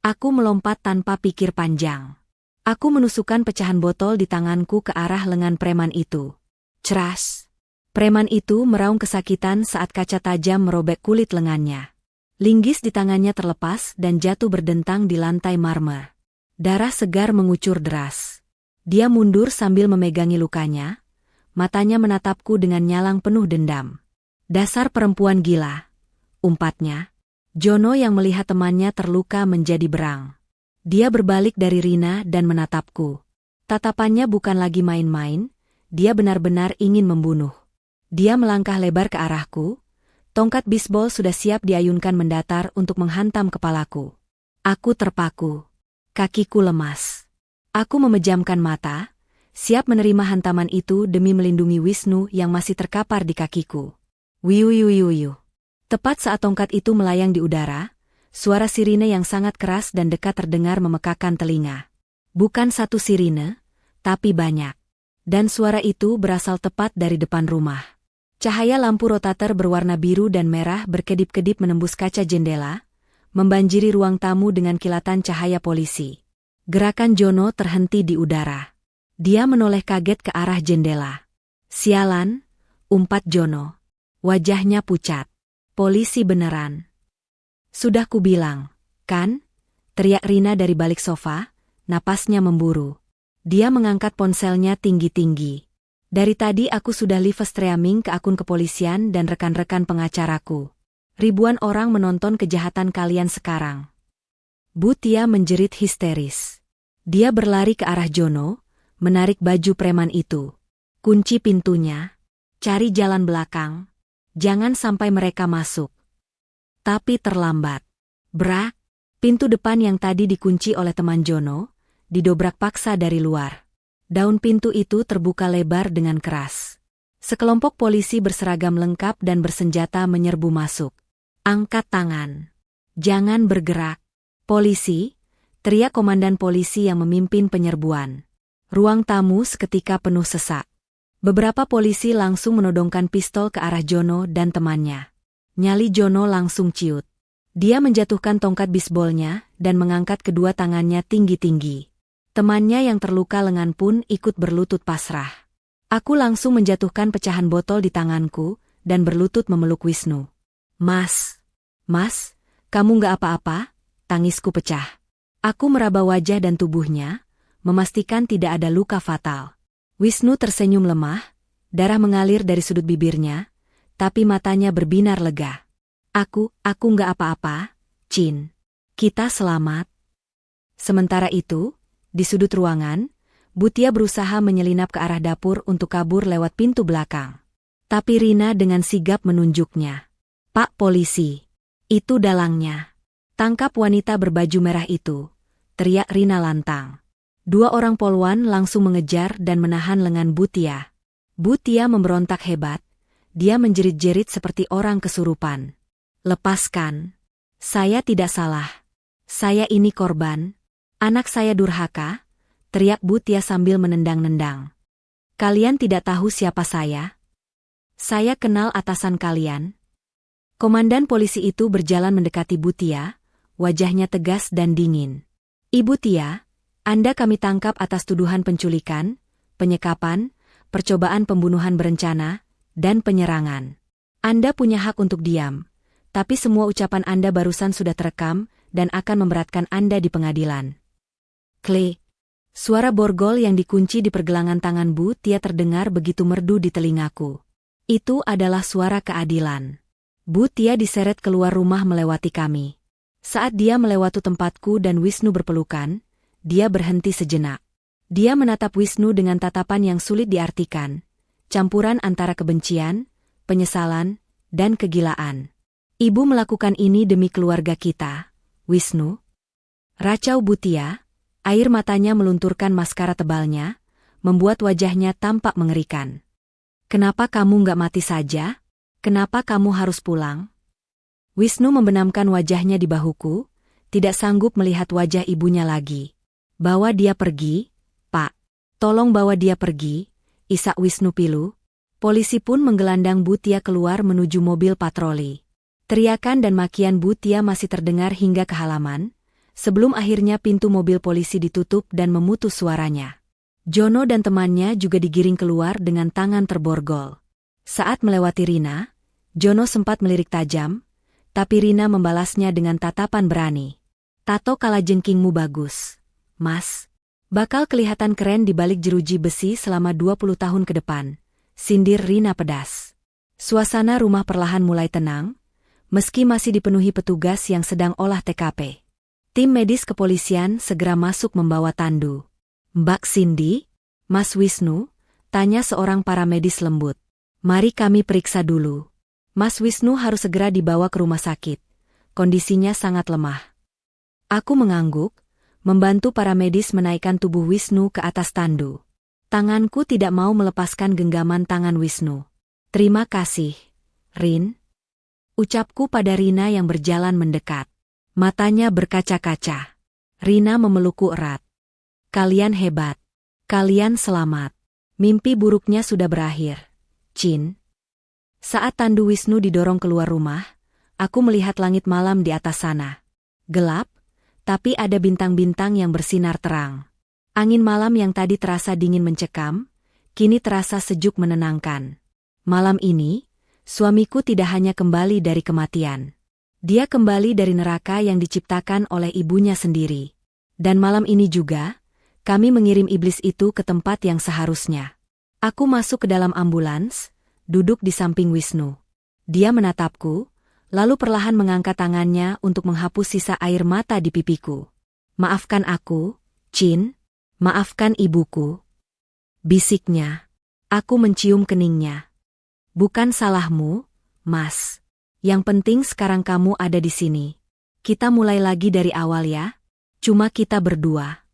Aku melompat tanpa pikir panjang. Aku menusukkan pecahan botol di tanganku ke arah lengan preman itu. Ceras. Preman itu meraung kesakitan saat kaca tajam merobek kulit lengannya. Linggis di tangannya terlepas dan jatuh berdentang di lantai marmer. Darah segar mengucur deras. Dia mundur sambil memegangi lukanya, matanya menatapku dengan nyalang penuh dendam. Dasar perempuan gila, umpatnya. Jono yang melihat temannya terluka menjadi berang. Dia berbalik dari Rina dan menatapku. Tatapannya bukan lagi main-main, dia benar-benar ingin membunuh. Dia melangkah lebar ke arahku, tongkat bisbol sudah siap diayunkan mendatar untuk menghantam kepalaku. Aku terpaku. Kakiku lemas. Aku memejamkan mata, siap menerima hantaman itu demi melindungi Wisnu yang masih terkapar di kakiku. Wiu. Tepat saat tongkat itu melayang di udara, suara sirine yang sangat keras dan dekat terdengar memekakan telinga. Bukan satu sirine, tapi banyak. Dan suara itu berasal tepat dari depan rumah. Cahaya lampu rotator berwarna biru dan merah berkedip-kedip menembus kaca jendela, membanjiri ruang tamu dengan kilatan cahaya polisi. Gerakan Jono terhenti di udara. Dia menoleh kaget ke arah jendela. Sialan, umpat Jono. Wajahnya pucat. Polisi beneran. Sudah kubilang, kan? Teriak Rina dari balik sofa, napasnya memburu. Dia mengangkat ponselnya tinggi-tinggi. Dari tadi aku sudah live streaming ke akun kepolisian dan rekan-rekan pengacaraku. Ribuan orang menonton kejahatan kalian sekarang. Butia menjerit histeris. Dia berlari ke arah Jono, menarik baju preman itu. Kunci pintunya. Cari jalan belakang. Jangan sampai mereka masuk. Tapi terlambat. Brak. Pintu depan yang tadi dikunci oleh teman Jono, didobrak paksa dari luar. Daun pintu itu terbuka lebar dengan keras. Sekelompok polisi berseragam lengkap dan bersenjata menyerbu masuk. Angkat tangan. Jangan bergerak. Polisi, teriak komandan polisi yang memimpin penyerbuan. Ruang tamu seketika penuh sesak. Beberapa polisi langsung menodongkan pistol ke arah Jono dan temannya. Nyali Jono langsung ciut. Dia menjatuhkan tongkat bisbolnya dan mengangkat kedua tangannya tinggi-tinggi. Temannya yang terluka lengan pun ikut berlutut pasrah. Aku langsung menjatuhkan pecahan botol di tanganku dan berlutut memeluk Wisnu. Mas, kamu nggak apa-apa? Tangisku pecah. Aku meraba wajah dan tubuhnya, memastikan tidak ada luka fatal. Wisnu tersenyum lemah, darah mengalir dari sudut bibirnya, tapi matanya berbinar lega. Aku nggak apa-apa, Chin. Kita selamat. Sementara itu, di sudut ruangan, Butia berusaha menyelinap ke arah dapur untuk kabur lewat pintu belakang. Tapi Rina dengan sigap menunjuknya. "Pak polisi, itu dalangnya. Tangkap wanita berbaju merah itu," teriak Rina lantang. Dua orang polwan langsung mengejar dan menahan lengan Butia. Butia memberontak hebat. Dia menjerit-jerit seperti orang kesurupan. "Lepaskan. Saya tidak salah. Saya ini korban. Anak saya durhaka," teriak Butia sambil menendang-nendang. "Kalian tidak tahu siapa saya? Saya kenal atasan kalian." Komandan polisi itu berjalan mendekati Butia, wajahnya tegas dan dingin. "Ibu Tia, Anda kami tangkap atas tuduhan penculikan, penyekapan, percobaan pembunuhan berencana, dan penyerangan. Anda punya hak untuk diam, tapi semua ucapan Anda barusan sudah terekam dan akan memberatkan Anda di pengadilan." Klik. Suara borgol yang dikunci di pergelangan tangan Butia terdengar begitu merdu di telingaku. Itu adalah suara keadilan. Butia diseret keluar rumah melewati kami. Saat dia melewati tempatku dan Wisnu berpelukan, dia berhenti sejenak. Dia menatap Wisnu dengan tatapan yang sulit diartikan, campuran antara kebencian, penyesalan, dan kegilaan. "Ibu melakukan ini demi keluarga kita, Wisnu?" Racau Butia. Air matanya melunturkan maskara tebalnya, membuat wajahnya tampak mengerikan. "Kenapa kamu nggak mati saja? Kenapa kamu harus pulang?" Wisnu membenamkan wajahnya di bahuku, tidak sanggup melihat wajah ibunya lagi. "Bawa dia pergi, Pak. Tolong bawa dia pergi," isak Wisnu pilu. Polisi pun menggelandang Butia keluar menuju mobil patroli. Teriakan dan makian Butia masih terdengar hingga ke halaman, sebelum akhirnya pintu mobil polisi ditutup dan memutus suaranya. Jono dan temannya juga digiring keluar dengan tangan terborgol. Saat melewati Rina, Jono sempat melirik tajam, tapi Rina membalasnya dengan tatapan berani. "Tato kalajengkingmu bagus, Mas. Bakal kelihatan keren di balik jeruji besi selama 20 tahun ke depan," sindir Rina pedas. Suasana rumah perlahan mulai tenang, meski masih dipenuhi petugas yang sedang olah TKP. Tim medis kepolisian segera masuk membawa tandu. "Mbak Cindy, Mas Wisnu?" tanya seorang paramedis lembut. "Mari kami periksa dulu." Mas Wisnu harus segera dibawa ke rumah sakit. Kondisinya sangat lemah. Aku mengangguk, membantu paramedis menaikkan tubuh Wisnu ke atas tandu. Tanganku tidak mau melepaskan genggaman tangan Wisnu. "Terima kasih, Rin," ucapku pada Rina yang berjalan mendekat. Matanya berkaca-kaca. Rina memelukku erat. "Kalian hebat. Kalian selamat. Mimpi buruknya sudah berakhir, Cin." Saat tandu Wisnu didorong keluar rumah, aku melihat langit malam di atas sana. Gelap, tapi ada bintang-bintang yang bersinar terang. Angin malam yang tadi terasa dingin mencekam, kini terasa sejuk menenangkan. Malam ini, suamiku tidak hanya kembali dari kematian. Dia kembali dari neraka yang diciptakan oleh ibunya sendiri. Dan malam ini juga, kami mengirim iblis itu ke tempat yang seharusnya. Aku masuk ke dalam ambulans, duduk di samping Wisnu. Dia menatapku, lalu perlahan mengangkat tangannya untuk menghapus sisa air mata di pipiku. "Maafkan aku, Cin. Maafkan ibuku," bisiknya. Aku mencium keningnya. "Bukan salahmu, Mas. Yang penting sekarang kamu ada di sini. Kita mulai lagi dari awal ya. Cuma kita berdua."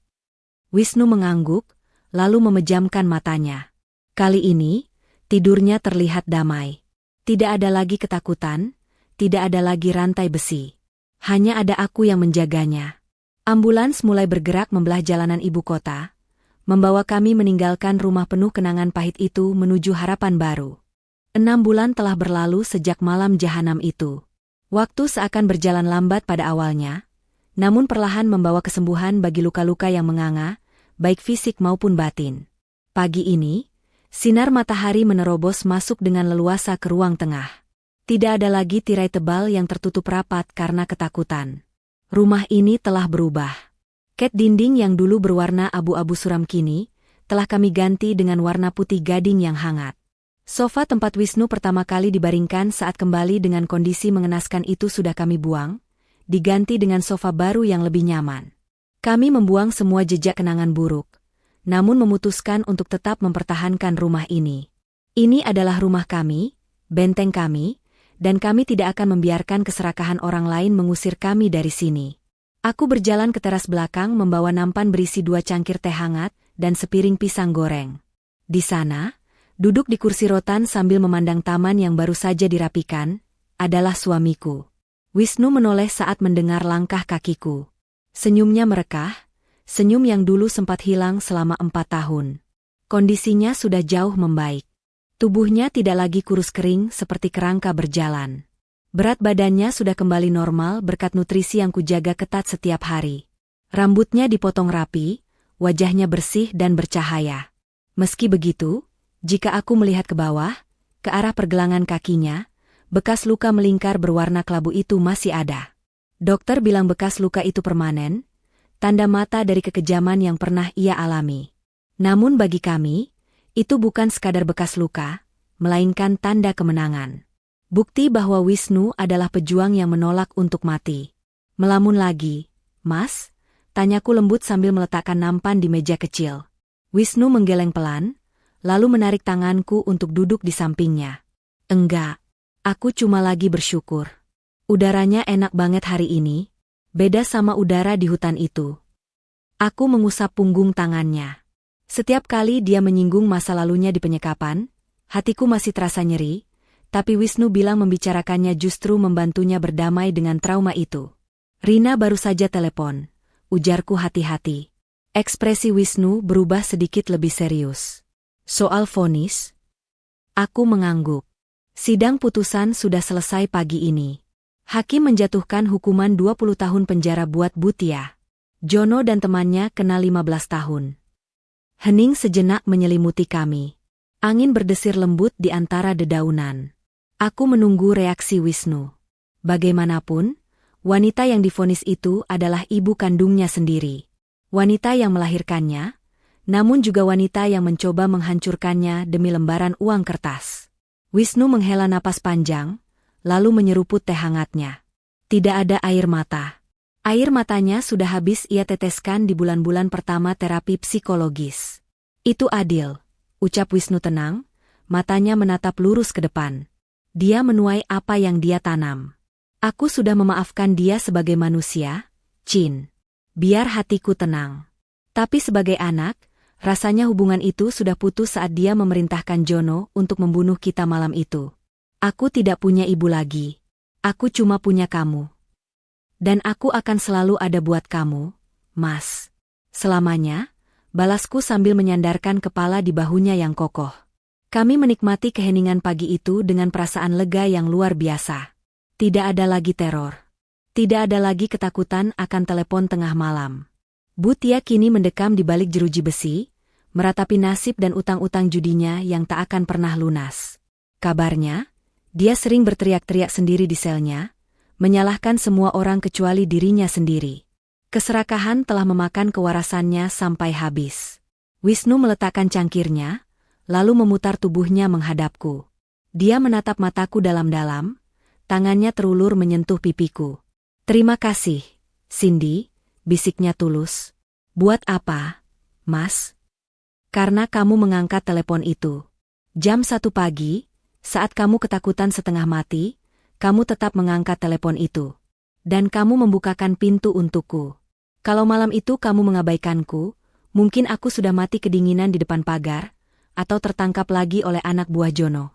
Wisnu mengangguk, lalu memejamkan matanya. Kali ini, tidurnya terlihat damai. Tidak ada lagi ketakutan, tidak ada lagi rantai besi. Hanya ada aku yang menjaganya. Ambulans mulai bergerak membelah jalanan ibu kota, membawa kami meninggalkan rumah penuh kenangan pahit itu menuju harapan baru. 6 bulan telah berlalu sejak malam jahanam itu. Waktu seakan berjalan lambat pada awalnya, namun perlahan membawa kesembuhan bagi luka-luka yang menganga, baik fisik maupun batin. Pagi ini, sinar matahari menerobos masuk dengan leluasa ke ruang tengah. Tidak ada lagi tirai tebal yang tertutup rapat karena ketakutan. Rumah ini telah berubah. Cat dinding yang dulu berwarna abu-abu suram kini, telah kami ganti dengan warna putih gading yang hangat. Sofa tempat Wisnu pertama kali dibaringkan saat kembali dengan kondisi mengenaskan itu sudah kami buang, diganti dengan sofa baru yang lebih nyaman. Kami membuang semua jejak kenangan buruk, namun memutuskan untuk tetap mempertahankan rumah ini. Ini adalah rumah kami, benteng kami, dan kami tidak akan membiarkan keserakahan orang lain mengusir kami dari sini. Aku berjalan ke teras belakang membawa nampan berisi 2 cangkir teh hangat dan sepiring pisang goreng. Di sana, duduk di kursi rotan sambil memandang taman yang baru saja dirapikan, adalah suamiku. Wisnu menoleh saat mendengar langkah kakiku. Senyumnya merekah, senyum yang dulu sempat hilang selama 4 tahun. Kondisinya sudah jauh membaik. Tubuhnya tidak lagi kurus kering seperti kerangka berjalan. Berat badannya sudah kembali normal berkat nutrisi yang kujaga ketat setiap hari. Rambutnya dipotong rapi, wajahnya bersih dan bercahaya. Meski begitu, jika aku melihat ke bawah, ke arah pergelangan kakinya, bekas luka melingkar berwarna kelabu itu masih ada. Dokter bilang bekas luka itu permanen, tanda mata dari kekejaman yang pernah ia alami. Namun bagi kami, itu bukan sekadar bekas luka, melainkan tanda kemenangan. Bukti bahwa Wisnu adalah pejuang yang menolak untuk mati. Melamun lagi, Mas? Tanyaku lembut sambil meletakkan nampan di meja kecil. Wisnu menggeleng pelan, lalu menarik tanganku untuk duduk di sampingnya. Enggak, aku cuma lagi bersyukur. Udaranya enak banget hari ini, beda sama udara di hutan itu. Aku mengusap punggung tangannya. Setiap kali dia menyinggung masa lalunya di penyekapan, hatiku masih terasa nyeri, tapi Wisnu bilang membicarakannya justru membantunya berdamai dengan trauma itu. Rina baru saja telepon, ujarku hati-hati. Ekspresi Wisnu berubah sedikit lebih serius. Soal vonis? Aku mengangguk. Sidang putusan sudah selesai pagi ini. Hakim menjatuhkan hukuman 20 tahun penjara buat Bhutia. Jono dan temannya kena 15 tahun. Hening sejenak menyelimuti kami. Angin berdesir lembut di antara dedaunan. Aku menunggu reaksi Wisnu. Bagaimanapun, wanita yang divonis itu adalah ibu kandungnya sendiri. Wanita yang melahirkannya, namun juga wanita yang mencoba menghancurkannya demi lembaran uang kertas. Wisnu menghela napas panjang, lalu menyeruput teh hangatnya. Tidak ada air mata. Air matanya sudah habis ia teteskan di bulan-bulan pertama terapi psikologis. Itu adil, ucap Wisnu tenang, matanya menatap lurus ke depan. Dia menuai apa yang dia tanam. Aku sudah memaafkan dia sebagai manusia, Chin. Biar hatiku tenang. Tapi sebagai anak, rasanya hubungan itu sudah putus saat dia memerintahkan Jono untuk membunuh kita malam itu. Aku tidak punya ibu lagi. Aku cuma punya kamu. Dan aku akan selalu ada buat kamu, Mas. Selamanya, balasku sambil menyandarkan kepala di bahunya yang kokoh. Kami menikmati keheningan pagi itu dengan perasaan lega yang luar biasa. Tidak ada lagi teror. Tidak ada lagi ketakutan akan telepon tengah malam. Bhutia kini mendekam di balik jeruji besi, meratapi nasib dan utang-utang judinya yang tak akan pernah lunas. Kabarnya, dia sering berteriak-teriak sendiri di selnya, menyalahkan semua orang kecuali dirinya sendiri. Keserakahan telah memakan kewarasannya sampai habis. Wisnu meletakkan cangkirnya, lalu memutar tubuhnya menghadapku. Dia menatap mataku dalam-dalam, tangannya terulur menyentuh pipiku. Terima kasih, Cindy, bisiknya tulus. Buat apa, Mas? Karena kamu mengangkat telepon itu. Jam 1 pagi, saat kamu ketakutan setengah mati, kamu tetap mengangkat telepon itu. Dan kamu membukakan pintu untukku. Kalau malam itu kamu mengabaikanku, mungkin aku sudah mati kedinginan di depan pagar, atau tertangkap lagi oleh anak buah Jono.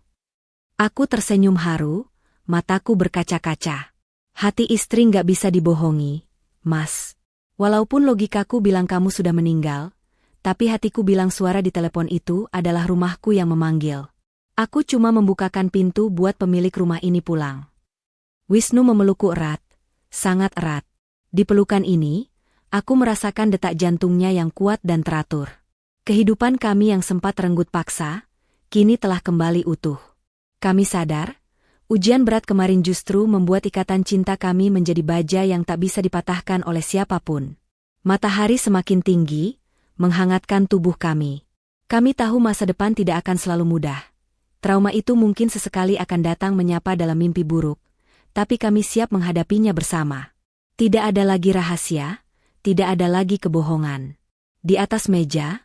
Aku tersenyum haru, mataku berkaca-kaca. Hati istri nggak bisa dibohongi, Mas. Walaupun logikaku bilang kamu sudah meninggal, tapi hatiku bilang suara di telepon itu adalah rumahku yang memanggil. Aku cuma membukakan pintu buat pemilik rumah ini pulang. Wisnu memelukku erat, sangat erat. Di pelukan ini, aku merasakan detak jantungnya yang kuat dan teratur. Kehidupan kami yang sempat renggut paksa, kini telah kembali utuh. Kami sadar, ujian berat kemarin justru membuat ikatan cinta kami menjadi baja yang tak bisa dipatahkan oleh siapapun. Matahari semakin tinggi, menghangatkan tubuh kami. Kami tahu masa depan tidak akan selalu mudah. Trauma itu mungkin sesekali akan datang menyapa dalam mimpi buruk, tapi kami siap menghadapinya bersama. Tidak ada lagi rahasia, tidak ada lagi kebohongan. Di atas meja,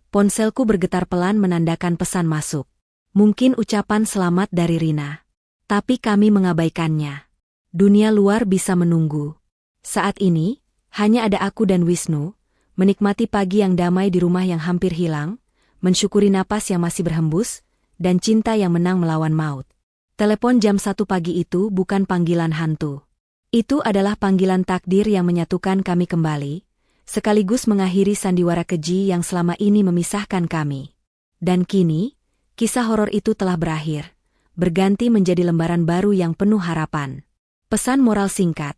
ponselku bergetar pelan menandakan pesan masuk. Mungkin ucapan selamat dari Rina. Tapi kami mengabaikannya. Dunia luar bisa menunggu. Saat ini, hanya ada aku dan Wisnu, menikmati pagi yang damai di rumah yang hampir hilang, mensyukuri napas yang masih berhembus, dan cinta yang menang melawan maut. Telepon jam 1 pagi itu bukan panggilan hantu. Itu adalah panggilan takdir yang menyatukan kami kembali, sekaligus mengakhiri sandiwara keji yang selama ini memisahkan kami. Dan kini, kisah horor itu telah berakhir, berganti menjadi lembaran baru yang penuh harapan. Pesan moral singkat,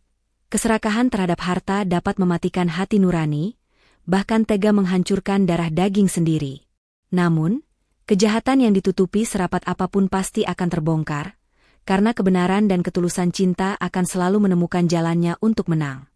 keserakahan terhadap harta dapat mematikan hati nurani, bahkan tega menghancurkan darah daging sendiri. Namun, kejahatan yang ditutupi serapat apapun pasti akan terbongkar, karena kebenaran dan ketulusan cinta akan selalu menemukan jalannya untuk menang.